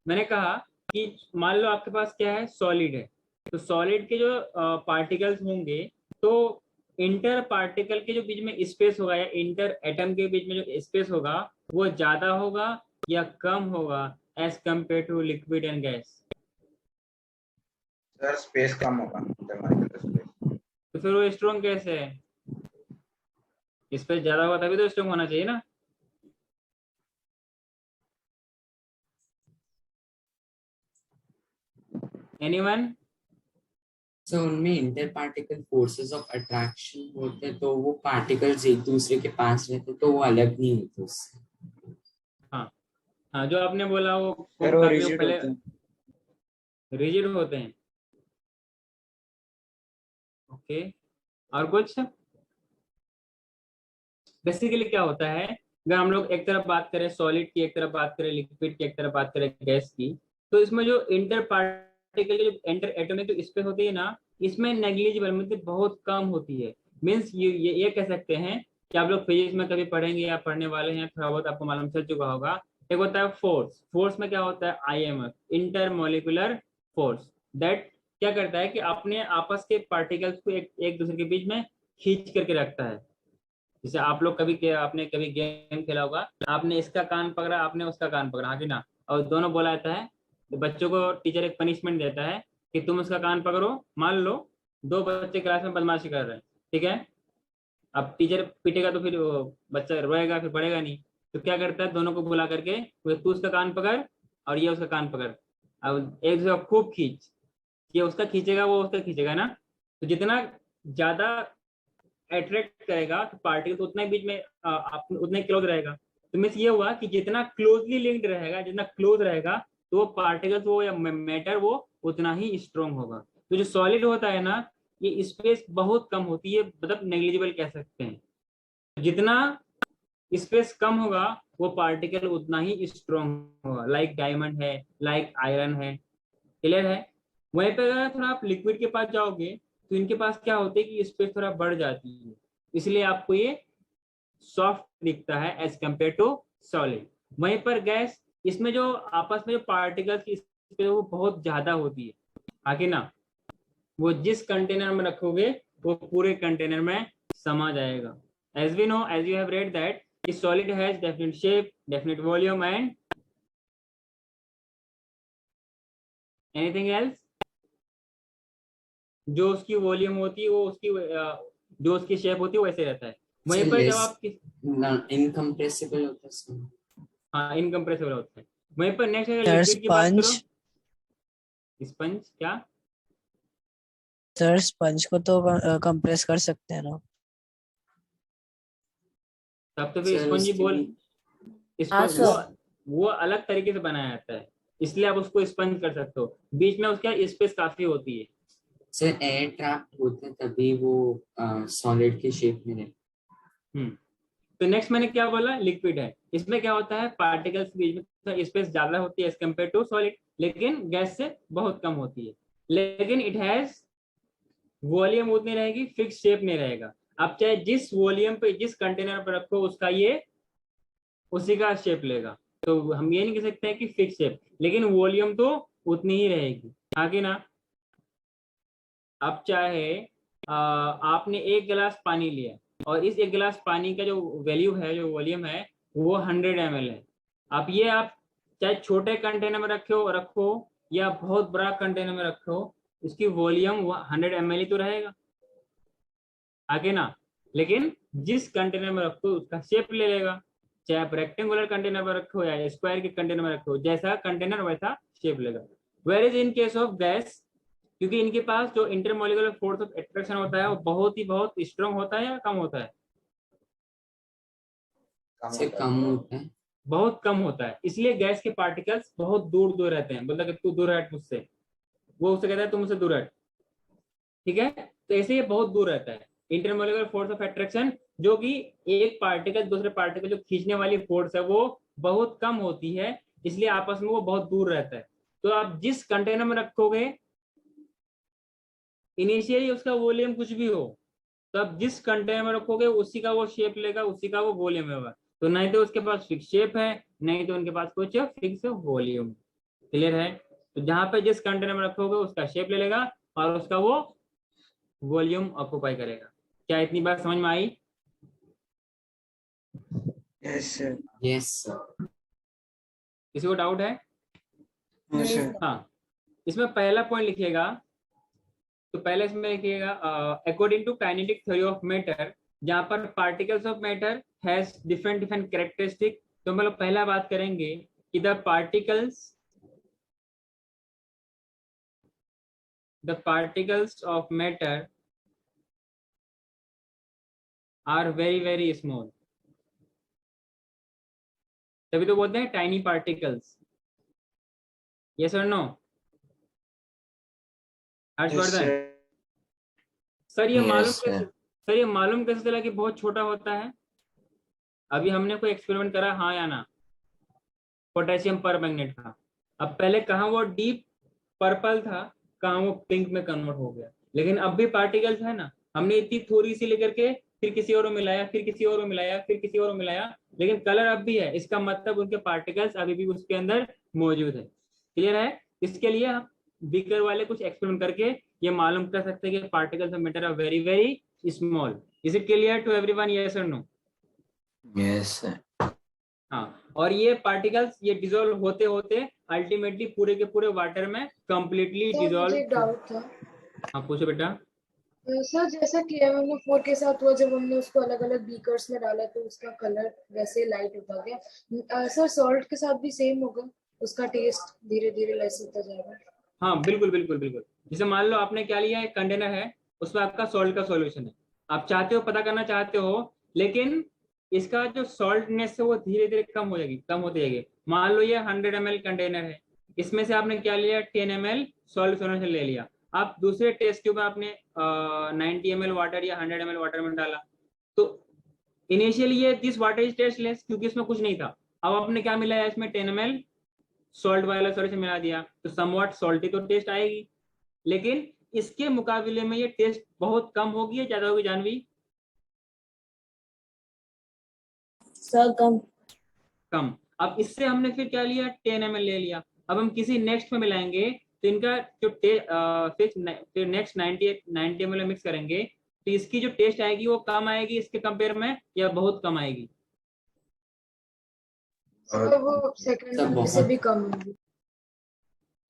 मैंने कहा कि मान लो आपके पास क्या है, सॉलिड है, तो सॉलिड के जो पार्टिकल्स होंगे, तो इंटर पार्टिकल के जो बीच में स्पेस होगा या इंटर एटम के बीच में जो स्पेस होगा वो ज्यादा होगा या कम होगा as compare to liquid and gas? Sir space कम होगा, स्पेस। तो फिर वो स्ट्रॉन्ग कैसे है? स्पेस ज्यादा होगा तभी तो स्ट्रॉन्ग होना चाहिए ना। एनीवन? सो उनमें inter particle forces of attraction होते हैं, तो वो पार्टिकल्स एक दूसरे के पास रहते तो वो अलग नहीं होते उससे। हाँ, जो आपने बोला वो रिजिड पहले होते हैं। रिजिड होते हैं। ओके, और कुछ? बेसिकली क्या होता है, अगर हम लोग एक तरफ बात करें सॉलिड की, एक तरफ बात करें लिक्विड की, एक तरफ बात करें गैस की, तो इसमें जो इंटर पार्टिकल जो इंटर एटॉमिक जो स्पेस होती है ना, इसमें नेग्लिजिबल मतलब बहुत कम होती है। मीन्स ये कह सकते हैं कि आप लोग फिजिक्स में कभी पढ़ेंगे या पढ़ने वाले हैं, थोड़ा बहुत आपको मालूम चल चुका होगा। एक होता है फोर्स, फोर्स में क्या होता है, IMF, inter molecular force, that क्या करता है कि अपने आपस के पार्टिकल्स को एक दूसरे के बीच में खींच करके रखता है। जैसे आप लोग आपने कभी गेम खेला होगा, आपने इसका कान पकड़ा, आपने उसका कान पकड़ा, हाँ कि ना, और दोनों बोला जाता है, तो बच्चों को टीचर एक पनिशमेंट देता है कि तुम उसका कान पकड़ो। मान लो 2 बच्चे क्लास में बदमाशी कर रहे हैं, ठीक है, अब टीचर पीटेगा तो फिर वो बच्चा रोएगा, फिर पढ़ेगा नहीं। तो क्या करता है, दोनों को बुला करके तू उसका कान पकड़ और ये उसका कान पकड़, अब एक दूसरे को खूब खींच, ये उसका खींचेगा वो उसका खींचेगा ना, तो जितना ज्यादा अट्रैक्ट करेगा तो पार्टिकल उतना ही बीच में उतना ही क्लोज रहेगा। तो मीन्स ये हुआ कि जितना क्लोजली लिंक्ड रहेगा, जितना क्लोज रहेगा, तो वो पार्टिकल्स वो या मैटर वो उतना ही स्ट्रॉन्ग होगा। तो जो सॉलिड होता है ना, ये स्पेस बहुत कम होती है, मतलब नेग्लिजिबल कह सकते हैं। जितना स्पेस कम होगा वो पार्टिकल उतना ही स्ट्रॉन्ग होगा, लाइक डायमंड है, लाइक आयरन है। क्लियर है? वहीं पे अगर थोड़ा आप लिक्विड के पास जाओगे तो इनके पास क्या होता है कि स्पेस थोड़ा बढ़ जाती है, इसलिए आपको ये सॉफ्ट दिखता है एज कंपेयर टू सॉलिड। वहीं पर गैस, इसमें जो आपस में जो पार्टिकल्स की स्पेस वो बहुत ज्यादा होती है, आगे ना, वो जिस कंटेनर में रखोगे वो पूरे कंटेनर में समा जाएगा। As we know, as you have read that solid has definite shape, definite volume and anything else. जो उसकी वॉल्यूम होती है वो उसकी जो उसकी शेप होती है वैसे रहता है। वहीं पर जब आप इनकम्प्रेसिबल होता है सर। हाँ, इनकम्प्रेसिबल होता है। वहीं पर नेक्स्ट अगर सर लिक्विड की बात स्पंज, करो, स्पंज क्या? सर स्पंज को तो कंप्रेस कर सकते हैं ना? तब तो फिर सर स्पंज ही उसके बोल, भी हाँ स्पंज सर। वो अलग तरीके से बनाया जाता है, इसलिए आप उसको स्पंज कर सकते हो, बीच में उसका स्पेस काफी होती है। सर एयर ट्रैप होते हैं तभी वो सॉलिड की शेप में रहते तो नेक्स्ट मैंने क्या बोला, लिक्विड है। इसमें क्या होता है, पार्टिकल्स के बीच में स्पेस ज्यादा होती है एज कम्पेयर टू सॉलिड, लेकिन गैस से बहुत कम होती है। लेकिन इट हैज वॉल्यूम उतनी रहेगी, फिक्स शेप नहीं रहेगा। आप चाहे जिस वॉल्यूम पे जिस कंटेनर पर रखो उसका ये उसी का शेप लेगा। तो हम ये नहीं कह सकते हैं कि फिक्स शेप, लेकिन वॉल्यूम तो उतनी ही रहेगी, आगे ना। अब चाहे आपने 1 गिलास पानी लिया और इस 1 गिलास पानी का जो वैल्यू है, जो वॉल्यूम है, वो 100 ml है। आप चाहे छोटे कंटेनर में रखो या बहुत बड़ा कंटेनर में रखो, उसकी वॉल्यूम 100 ml ही तो रहेगा, आगे ना। लेकिन जिस कंटेनर में रखो उसका शेप ले लेगा, चाहे आप रेक्टेंगुलर कंटेनर में रखो या स्क्वायर के कंटेनर में रखो, जैसा कंटेनर वैसा शेप लेगा। Where is in case of gas, क्योंकि इनके पास जो इंटरमोलिकुलर फोर्स ऑफ अट्रैक्शन होता है वो बहुत स्ट्रॉन्ग होता है या कम होता है? से कम होता है। बहुत कम होता है, इसलिए गैस के पार्टिकल्स बहुत दूर दूर रहते हैं। बोलता कि तू दूर हट मुझसे, वो उससे कहता है तुम मुझसे दूर हट, ठीक है। तो ऐसे ये बहुत दूर रहता है। इंटरमोलिकुलर फोर्स ऑफ अट्रैक्शन, जो कि एक पार्टिकल दूसरे पार्टिकल जो खींचने वाली फोर्स है वो बहुत कम होती है, इसलिए आपस में वो बहुत दूर रहता है। तो आप जिस कंटेनर में रखोगे, इनिशियली उसका वॉल्यूम कुछ भी हो, तो आप जिस कंटेनर में रखोगे उसी का वो शेप लेगा, उसी का वो वॉल्यूम होगा। तो नहीं तो उसके पास फिक्स शेप है, नहीं तो उनके पास कुछ फिक्स वॉल्यूम। क्लियर है? तो जहां पे जिस कंटेनर में रखोगे उसका शेप ले लेगा और उसका वो वॉल्यूम ऑक्यूपाई करेगा। क्या इतनी बात समझ में आई? Yes, sir. Yes sir. किसी को डाउट है? No, नहीं sir. सर। हाँ, इसमें पहला पॉइंट लिखिएगा। तो पहले इसमें लिखिएगा according to kinetic theory of matter, जहां पर particles of matter has different different characteristic. तो हम लोग पहला बात करेंगे कि the particles of matter are very small. तभी तो बोलते हैं टाइनी पार्टिकल्स। यस और no? Yes, Harshvardhan sir. Sir, Yes, sir. ये मालूम कैसे चला कि बहुत छोटा होता है? अभी हमने कोई एक्सपेरिमेंट करा, हाँ या ना, पोटेशियम परमैंगनेट का। अब पहले कहाँ वो डीप पर्पल था, कहाँ वो पिंक में कन्वर्ट हो गया, लेकिन अब भी पार्टिकल्स है ना। हमने इतनी थोड़ी सी लेकर के फिर किसी और में मिलाया, फिर किसी और में मिलाया, फिर किसी और में मिलाया, लेकिन कलर अब भी है। इसका मतलब उनके पार्टिकल्स अभी भी उसके अंदर मौजूद है। क्लियर है? इसके लिए बीकर वाले कुछ एक्सपेरिमेंट करके ये मालूम कर सकते हैं कि particles of matter are very very small. Is it clear to everyone, yes और नो? Yes, sir. हाँ, और ये पार्टिकल्स ये डिसॉल्व होते होते अल्टीमेटली पूरे के पूरे वाटर में कंप्लीटली सर मुझे एक डिसॉल्व। डाउट था। हाँ पूछो बेटा। सर जैसा KMnO4 के साथ हुआ, जब हमने उसको अलग अलग बीकर्स में डाला तो उसका कलर वैसे लाइट होता गया। सर सॉल्ट के साथ भी सेम होगा, उसका टेस्ट धीरे धीरे लेस होता जाएगा? हाँ बिल्कुल बिल्कुल बिल्कुल। जैसे मान लो आपने क्या लिया, एक कंटेनर है, उसमें आपका सॉल्ट का सॉल्यूशन है, आप चाहते हो पता करना चाहते हो, लेकिन इसका जो सॉल्टनेस है वो धीरे धीरे कम हो जाएगी, कम होती जाएगी। मान लो ये 100 ml कंटेनर है, इसमें से आपने क्या लिया, 10 ml सॉल्ट सॉल्यूशन ले लिया। आप दूसरे टेस्ट ट्यूब में आपने 90 ml वाटर या 100 ml वाटर में डाला, तो इनिशियली ये दिस वाटर इज टेस्टलेस क्योंकि इसमें कुछ नहीं था। अब आपने क्या मिलाया इसमें, 10 ml सॉल्ट वाला सॉल्यूशन मिला दिया, तो समवॉट सॉल्टी तो टेस्ट आएगी, लेकिन इसके मुकाबले में ये टेस्ट बहुत कम होगी या ज्यादा होगी जानवी? सर कम। कम। अब इससे हमने फिर क्या लिया, 10 ml ले लिया। अब हम किसी नेक्स्ट में मिलाएंगे तो इनका जो फिर नेक्स्ट 90 ml मिक्स करेंगे, तो इसकी जो टेस्ट आएगी वो कम आएगी इसके कंपेयर में या बहुत कम आएगी? सर वो सेकंड सर, में से बहुत। भी कम होगी।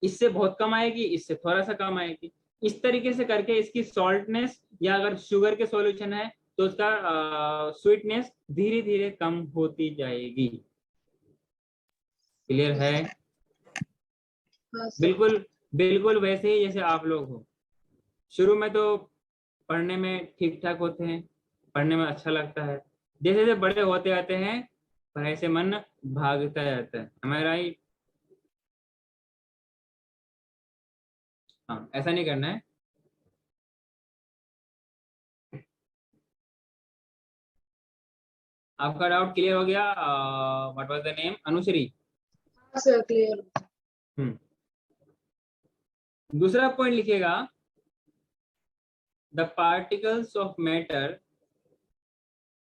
इससे बहुत कम आएगी, इससे थोड़ा सा कम आएगी। इस तरीके से करके इसकी सॉल्टनेस, या अगर शुगर के सॉल्यूशन है तो उसका स्वीटनेस धीरे धीरे कम होती जाएगी। क्लियर है? हाँ सर। बिल्कुल बिल्कुल वैसे ही जैसे आप लोग हो। शुरू में तो पढ़ने में ठीक ठाक होते हैं, पढ़ने में अच्छा लगता है, जैसे जैसे बड़े होते आते हैं पढ़ाई से मन भागता जाता है। am I right? हाँ, ऐसा नहीं करना है। आपका डाउट क्लियर हो गया? What was the name? Anushree. हाँ सर क्लियर। दूसरा पॉइंट लिखिएगा, the particles of matter,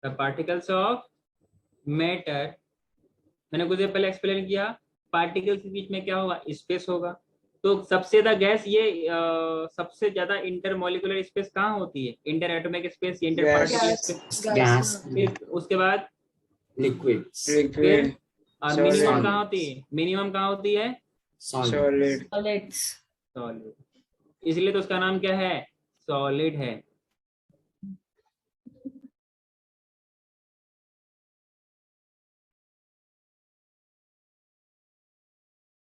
the particles of matter. मैंने कुछ देर पहले एक्सप्लेन किया, पार्टिकल्स के बीच में क्या होगा, स्पेस होगा। तो सबसे ज्यादा गैस ये सबसे ज्यादा इंटरमोलिकुलर स्पेस कहाँ होती है, inter atomic space, inter particle space. Gas, फिर उसके बाद लिक्विड्स, फिर लिक्विड, मिनिमम Solid. कहाँ होती है, मिनिमम कहाँ होती है, सॉलिड। Solid, solids. सॉलिड। इसलिए तो उसका नाम क्या है, सॉलिड है।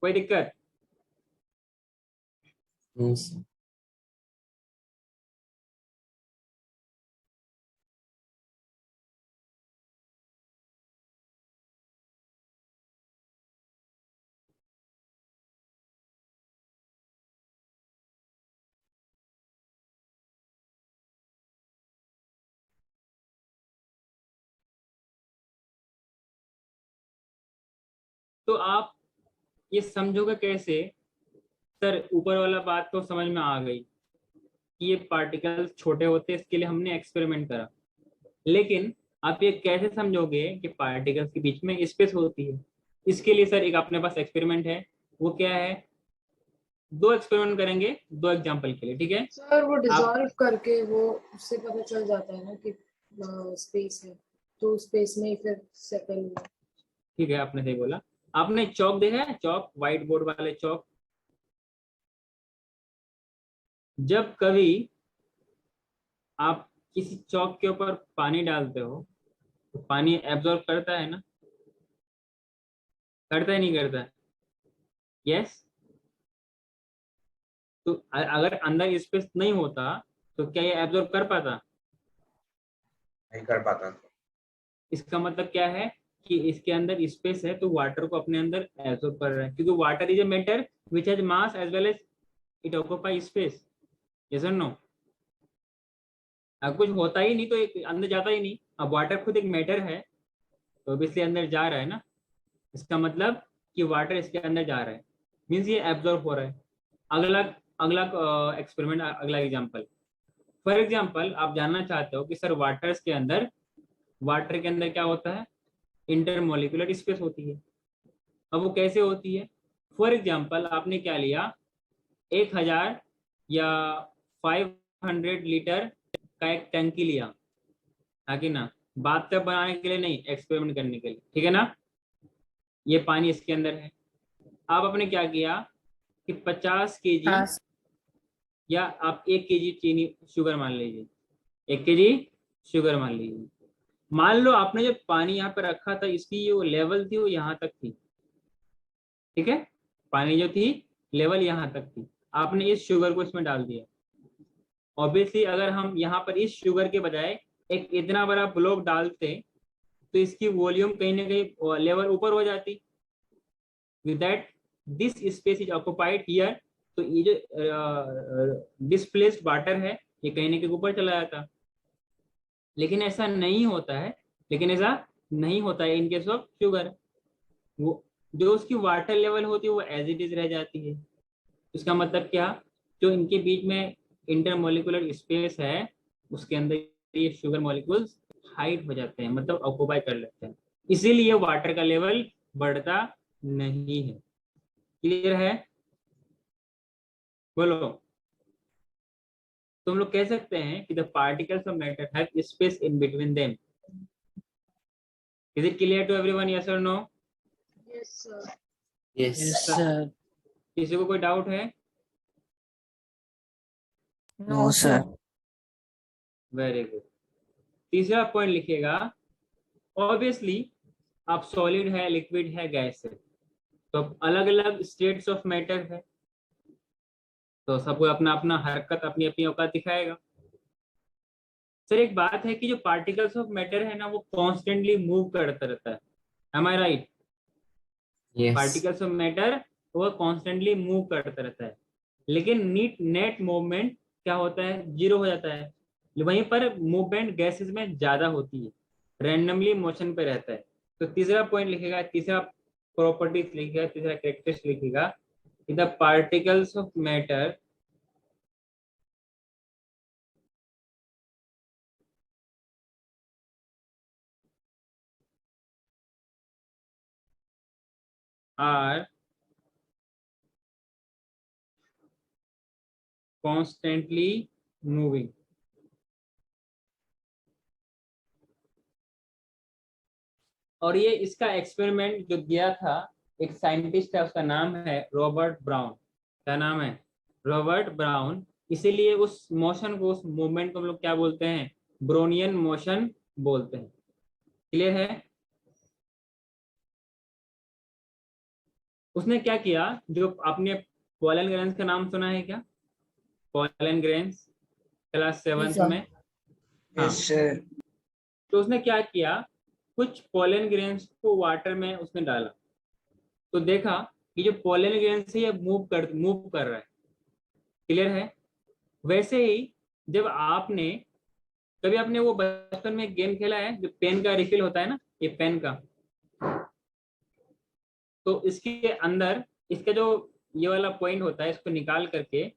कोई दिक्कत? No sir. तो आप ये समझोगे कैसे, सर ऊपर वाला बात तो समझ में आ गई कि ये पार्टिकल्स छोटे होते हैं, इसके लिए हमने एक्सपेरिमेंट करा, लेकिन आप ये कैसे समझोगे कि पार्टिकल्स के बीच में स्पेस होती है? इसके लिए सर एक अपने पास एक्सपेरिमेंट है, वो क्या है, दो एक्सपेरिमेंट करेंगे दो एग्जांपल के लिए, ठीक है? सर वो डिसॉल्व करके वो उससे पता चल जाता है ना कि स्पेस है, तो स्पेस में ही फिर सेटल हुआ। ठीक है, आपने सही बोला। आपने चौक देखा है, चौक, व्हाइट बोर्ड वाले चौक? जब कभी आप किसी चौक के ऊपर पानी डालते हो तो पानी एब्जॉर्ब करता है ना, करता है नहीं करता है? यस। तो अगर अंदर स्पेस नहीं होता तो क्या ये एब्जॉर्ब कर पाता? नहीं कर पाता। इसका मतलब क्या है कि इसके अंदर स्पेस है तो वाटर को अपने अंदर एब्जॉर्ब कर रहा है, क्योंकि water is a matter which has mass as well as it occupy space. Yes और नो? अब कुछ होता ही नहीं तो एक अंदर जाता ही नहीं। अब वाटर खुद एक मैटर है तो ऑब्वियसली अंदर जा रहा है ना, इसका मतलब कि वाटर इसके अंदर जा रहा है, मीन्स ये एब्जॉर्ब हो रहा है। अगला अगला एक्सपेरिमेंट, अगला एग्जांपल। फॉर एग्जांपल आप जानना चाहते हो कि सर वाटर के अंदर क्या होता है, इंटरमोलिकुलर स्पेस होती है। अब वो कैसे होती है? फॉर एग्जांपल आपने क्या लिया, 1000 या 500 लीटर का एक टंकी लिया, है कि ना, बाथटब बनाने के लिए नहीं, एक्सपेरिमेंट करने के लिए, ठीक है ना। ये पानी इसके अंदर है। अब आपने क्या किया कि 50 केजी हाँ या आप 1 केजी चीनी शुगर मान लीजिए, 1 केजी शुगर मान लीजिए। मान लो आपने जो पानी यहाँ पे रखा था इसकी जो लेवल थी वो यहाँ तक थी, ठीक है, पानी जो थी लेवल यहाँ तक थी, आपने इस शुगर को इसमें डाल दिया। ऑब्वियसली अगर हम यहाँ पर इस शुगर के बजाय एक इतना बड़ा ब्लॉक डालते तो इसकी वॉल्यूम कहीं ना कहीं लेवल ऊपर हो जाती। With that this space is occupied here, तो ये जो डिस्प्लेस्ड वाटर है ये कहीं ना कहीं ऊपर चला जाता। लेकिन ऐसा नहीं होता है, लेकिन ऐसा नहीं होता है इन केस ऑफ शुगर। वो जो उसकी वाटर लेवल होती है वो एज इट इज रह जाती है। इसका मतलब क्या, जो इनके बीच में इंटरमोलिकुलर स्पेस है उसके अंदर ये शुगर मॉलिक्यूल्स हाइड हो जाते हैं, मतलब ऑक्युपाई कर लेते हैं, इसीलिए वाटर का लेवल बढ़ता नहीं है। क्लियर है? बोलो। तुम लोग कह सकते हैं कि the particles of matter have space in between them. Is it clear to everyone, yes और no? Yes sir. Yes. Yes, sir. किसी को कोई डाउट है? No sir. Very good. तीसरा पॉइंट लिखिएगा, ऑब्वियसली आप सॉलिड है, लिक्विड है, गैस है, तो अलग अलग स्टेट्स ऑफ मैटर है, तो सबको अपना अपना हरकत, अपनी अपनी औकात दिखाएगा। सर एक बात है कि जो पार्टिकल्स ऑफ मैटर है ना वो कॉन्स्टेंटली मूव करता रहता है, am I right? Yes. Particles of matter वो कॉन्स्टेंटली मूव करता रहता है, लेकिन नेट मूवमेंट क्या होता है, जीरो हो जाता है। वहीं पर मूवमेंट गैसेस में ज्यादा होती है, रैंडमली मोशन पे रहता है। तो तीसरा पॉइंट लिखेगा, तीसरा प्रॉपर्टीज लिखेगा, तीसरा कैरेक्टरिस्टिक लिखेगा, the particles of matter are constantly moving। और ये इसका एक्सपेरिमेंट जो दिया था एक साइंटिस्ट है, उसका नाम है रॉबर्ट ब्राउन। क्या नाम है? Robert brown. इसीलिए उस मोशन को, उस मूवमेंट को हम लोग क्या बोलते हैं, ब्रोनियन मोशन बोलते हैं। क्लियर है? उसने क्या किया, जो आपने पोलन ग्रेन्स का नाम सुना है क्या? पोलन ग्रेन्स क्लास 7th में। हाँ, Yes, sir. तो उसने क्या किया, कुछ पोलन ग्रेन्स को वाटर में उसने डाला, तो देखा कि जो पोलन ग्रेन्स है ये मूव कर रहा है। क्लियर है? वैसे ही जब आपने कभी आपने वो बचपन में गेम खेला है जो पेन का रिफिल होता है ना, ये पेन का, तो इसके अंदर इसका जो ये वाला पॉइंट होता है इसको निकाल करके,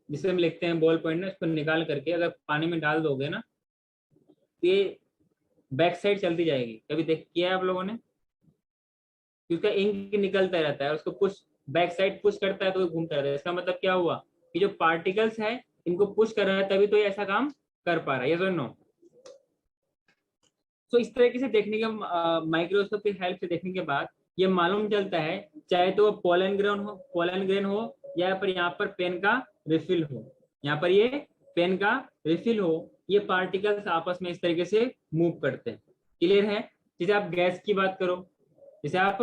जिसे हम लिखते हैं बॉल पॉइंट ना, इसको निकाल करके अगर पानी में डाल दोगे ना तो ये बैक साइड चलती जाएगी। कभी देख किया है आप लोगों ने? क्योंकि इंक निकलता रहता है, उसको पुश बैक साइड पुश करता है तो घूमता रहता है। इसका मतलब क्या हुआ कि जो पार्टिकल्स है इनको पुश कर रहा है तभी तो ये ऐसा काम कर पा रहा है। ये तो नो। तो इस तरीके से देखने के माइक्रोस्कोप की हेल्प से देखने के बाद ये मालूम चलता है, चाहे तो पोलन ग्रेन हो या फिर यहाँ पर पेन का रिफिल हो, यहाँ पर ये पेन का रिफिल हो, ये पार्टिकल्स आपस में इस तरीके से मूव करते हैं। क्लियर है? जैसे आप गैस की बात करो, जैसे आप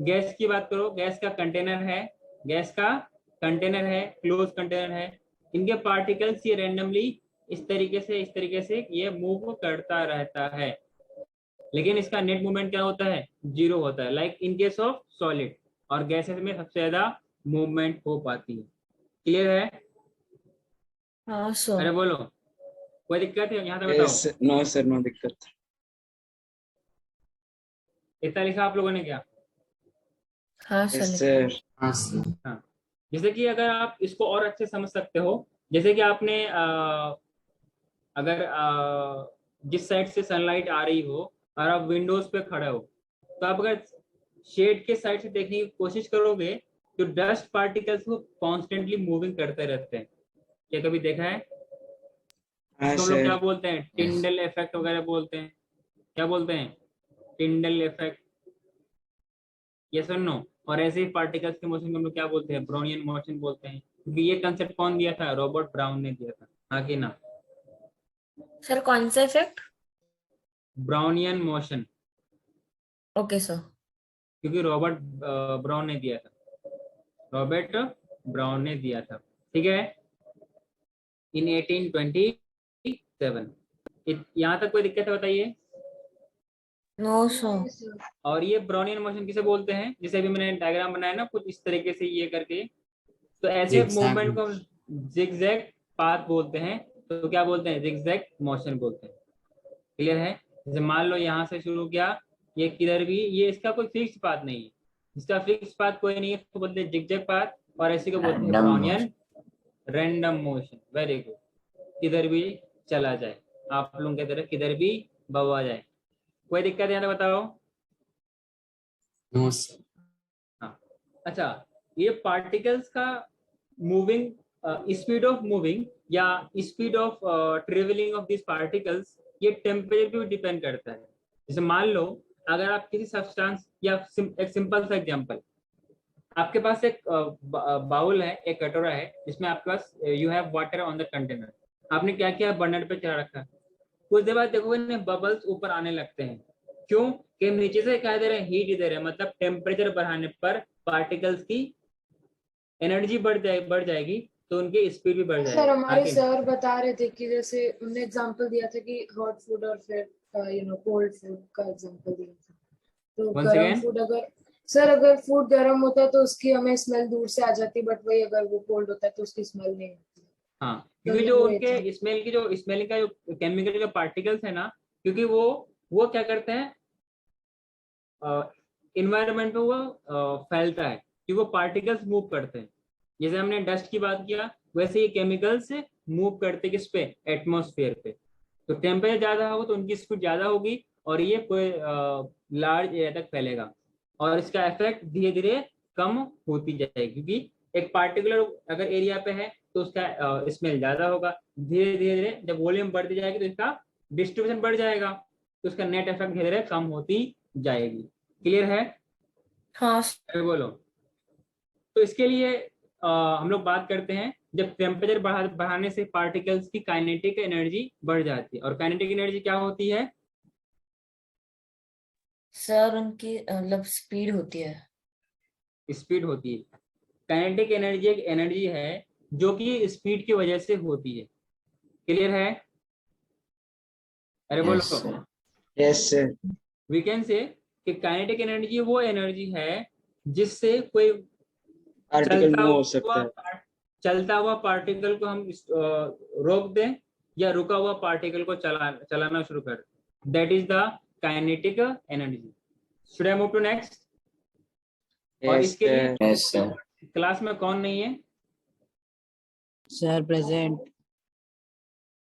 गैस की बात करो, गैस का कंटेनर है, गैस का कंटेनर है, क्लोज कंटेनर है, इनके पार्टिकल्स ये रैंडमली इस तरीके से ये मूव करता रहता है, लेकिन इसका नेट मूवमेंट क्या होता है, जीरो होता है। Like in case of solid, और गैसेस में सबसे ज्यादा मूवमेंट हो पाती है। क्लियर है? हाँ सर। अरे बोलो, कोई दिक्कत है यहाँ तक बताओ? Yes, no, sir, no दिक्कत. इतना लिखा आप लोगों ने क्या? हाँ Yes, सर। sir. हाँ sir. हाँ, जैसे कि अगर आप इसको और अच्छे समझ सकते हो, जैसे कि आपने अगर जिस साइड से सनलाइट आ रही हो और आप विंडोज पे खड़े हो, तो आप अगर शेड के साइड से देखने की कोशिश करोगे तो डस्ट पार्टिकल्स को कॉन्स्टेंटली मूविंग करते रहते हैं। क्या कभी देखा है? हाँ तो हम लोग सर। क्या बोलते हैं? टिंडल इफेक्ट वगैरह बोलते हैं। क्या बोलते हैं? Tyndall effect. यस और नो? और ऐसे ही पार्टिकल्स के मोशन को हम लोग क्या बोलते हैं? ब्राउनियन मोशन बोलते हैं। क्योंकि ये कंसेप्ट कौन दिया था? रॉबर्ट ब्राउन ने दिया था, हाँ कि ना? सर कौन सा effect? Brownian motion, okay sir. क्योंकि रॉबर्ट ब्राउन ने दिया था, रॉबर्ट ब्राउन ने दिया था, ठीक है, इन 1827। यहाँ तक कोई दिक्कत है बताइए? No sir. नहीं सर। और ये ब्राउनियन मोशन किसे बोलते हैं? जैसे अभी मैंने डायग्राम बनाया ना कुछ इस तरीके से ये करके, तो ऐसे Zigzag मूवमेंट को हम जिगजैग पाथ बोलते हैं। तो क्या बोलते हैं? जिगजैग मोशन बोलते हैं। क्लियर है? जैसे मान लो यहाँ से शुरू किया, ये किधर भी, ये इसका कोई फिक्स पाथ नहीं है, इसका फिक्स पाथ कोई नहीं है, तो बोलते हैं जिगजैग पाथ। और ऐसे को बोलते हैं Random Brownian random motion. Very good. किधर भी चला जाए, आप लोगों की तरह किधर भी बवा जाए। कोई दिक्कत है? यहाँ बताओ। no sir. हाँ, अच्छा, ये पार्टिकल्स का मूविंग, स्पीड ऑफ मूविंग या speed of travelling of this particles, ये टेम्परेचर पे डिपेंड करता है। जैसे मान लो अगर आप किसी सब्सटेंस या एक सिंपल सा एग्जांपल, आपके पास एक बाउल है, एक कटोरा है, जिसमें आपके पास you have water on the container. आपने क्या किया? बर्नर पे चढ़ा रखा। कुछ देर बाद देखोगे ना बबल्स ऊपर आने लगते हैं। क्यों? कि नीचे से क्या दे रहे हैं? हीट दे रहे हैं। मतलब टेम्परेचर बढ़ाने पर पार्टिकल्स की एनर्जी बढ़ जाएगी, तो उनकी स्पीड भी बढ़ सर जाएगी। हमारे आगे सर बता रहे थे कि जैसे उन्होंने एग्जांपल दिया था कि हॉट फूड और फिर कोल्ड फूड का एग्जांपल दिया था। तो Once गर्म again? फूड अगर सर अगर फूड गर्म होता है तो उसकी हमें स्मेल दूर से आ जाती है, बट वही अगर वो कोल्ड होता है तो उसकी स्मेल नहीं आती। हाँ, तो क्योंकि ये जो वो उनके स्मेल की, जो स्मेलिंग का जो केमिकल का पार्टिकल्स है ना, क्योंकि वो क्या करते हैं, इन्वायरमेंट में वो फैलता है, कि वो पार्टिकल्स मूव करते हैं। जैसे हमने डस्ट की बात किया, वैसे ये केमिकल्स मूव करते किस पे? एटमॉस्फेयर पे। तो टेम्परेचर ज्यादा होगा तो उनकी स्पीड ज्यादा होगी, और ये कोई लार्ज एरिया तक फैलेगा, और इसका इफेक्ट धीरे धीरे कम होती जाएगी। क्योंकि एक पार्टिकुलर अगर एरिया पे है तो उसका स्मेल ज्यादा होगा। धीरे धीरे धीरे जब वॉल्यूम बढ़ती जाएगी तो इसका डिस्ट्रीब्यूशन बढ़ जाएगा, तो उसका नेट इफेक्ट धीरे धीरे कम होती जाएगी। क्लियर है? हाँ अरे बोलो। तो इसके लिए हम लोग बात करते हैं, जब टेम्परेचर बढ़ाने से पार्टिकल्स की काइनेटिक एनर्जी बढ़ जाती है। और काइनेटिक एनर्जी क्या होती है? सर उनकी मतलब स्पीड होती है। स्पीड होती है। काइनेटिक एनर्जी एक एनर्जी है जो कि स्पीड की वजह से होती है। क्लियर है? अरे Yes, बोलो। sir. Yes sir. We can say कि काइनेटिक एनर्जी वो एनर्जी है जिससे कोई आर्टिकल चलता मूव हो हुआ सकता है। चलता हुआ पार्टिकल को हम रोक दें, या रुका हुआ पार्टिकल को चलाना शुरू कर। That is the kinetic energy. Should I move to next? और यस इसके लिए सर। Yes, sir. क्लास में कौन नहीं है? Sir present.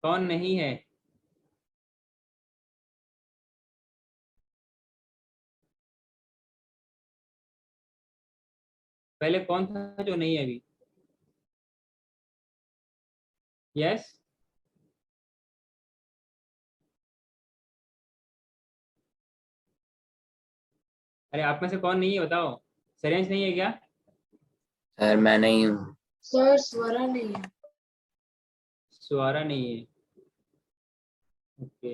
कौन नहीं है? पहले कौन था जो नहीं है अभी? यस? अरे आप में से कौन नहीं है बताओ? सरेंज नहीं है क्या? Sir, मैं नहीं हूँ। सर स्वरा नहीं है। सुहारा नहीं है। ओके,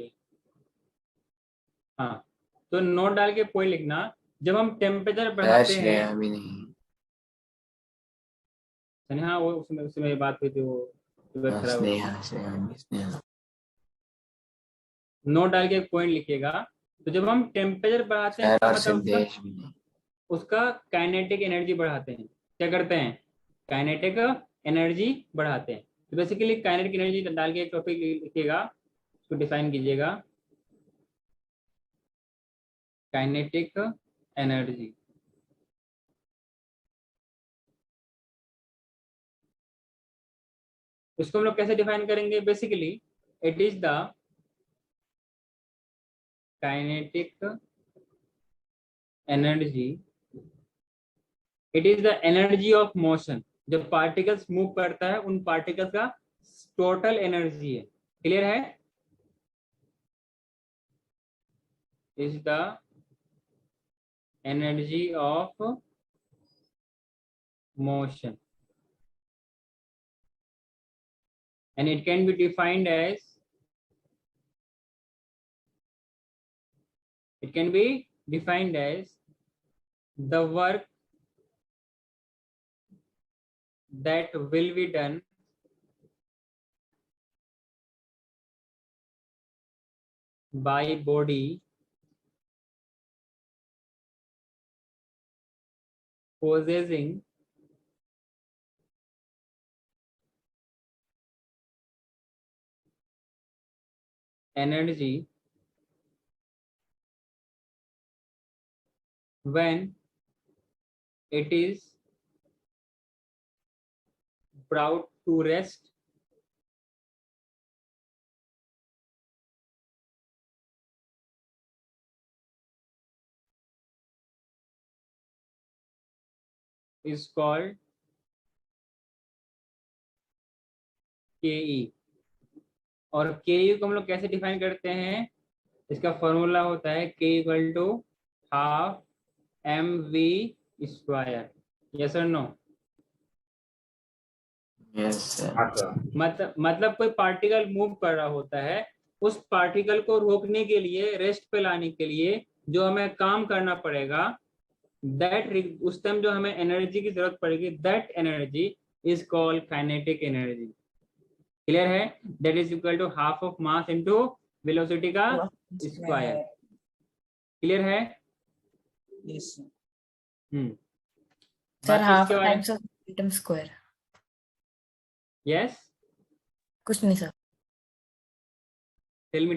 हाँ, तो नोट डाल के कोई लिखना। जब हम टेम्परेचर Sir, बढ़ाते हैं, श्रेया भी नहीं। हाँ वो उसमें बात हुई थी, वो तबीयत खराब हो गई। स्नेहा। नोट डाल के एक पॉइंट लिखिएगा। तो जब हम टेम्परेचर बढ़ाते हैं, सर इसका और मतलब सिद्धेश भी नहीं। उसका काइनेटिक एनर्जी बढ़ाते हैं। क्या करते हैं? काइनेटिक एनर्जी बढ़ाते हैं। तो बेसिकली काइनेटिक एनर्जी डाल के एक टॉपिक लिखिएगा, उसको डिफाइन कीजिएगा। काइनेटिक एनर्जी, उसको हम लोग कैसे डिफाइन करेंगे? Basically it is the kinetic energy it is the energy of motion. जब पार्टिकल्स मूव करता है उन पार्टिकल्स का टोटल एनर्जी है। क्लियर है? Is the energy of motion and it can be defined as the work that will be done by body possessing energy when it is brought to rest is called KE। और KE को हम लोग कैसे डिफाइन करते हैं? इसका फॉर्मूला होता है K equal to half mv²। Yes और नो? Yes, sir. मतलब कोई पार्टिकल मूव कर रहा होता है, उस पार्टिकल को रोकने के लिए, रेस्ट पे लाने के लिए जो हमें काम करना पड़ेगा, दैट उस टाइम जो हमें एनर्जी की जरूरत पड़ेगी, that energy is called kinetic energy. Clear है? That is equal to half of mass into velocity का स्क्वायर। क्लियर है? Yes, sir. सर बाकी हाफ इसके बारे में times of atom square. Yes, कुछ नहीं सर। Tell me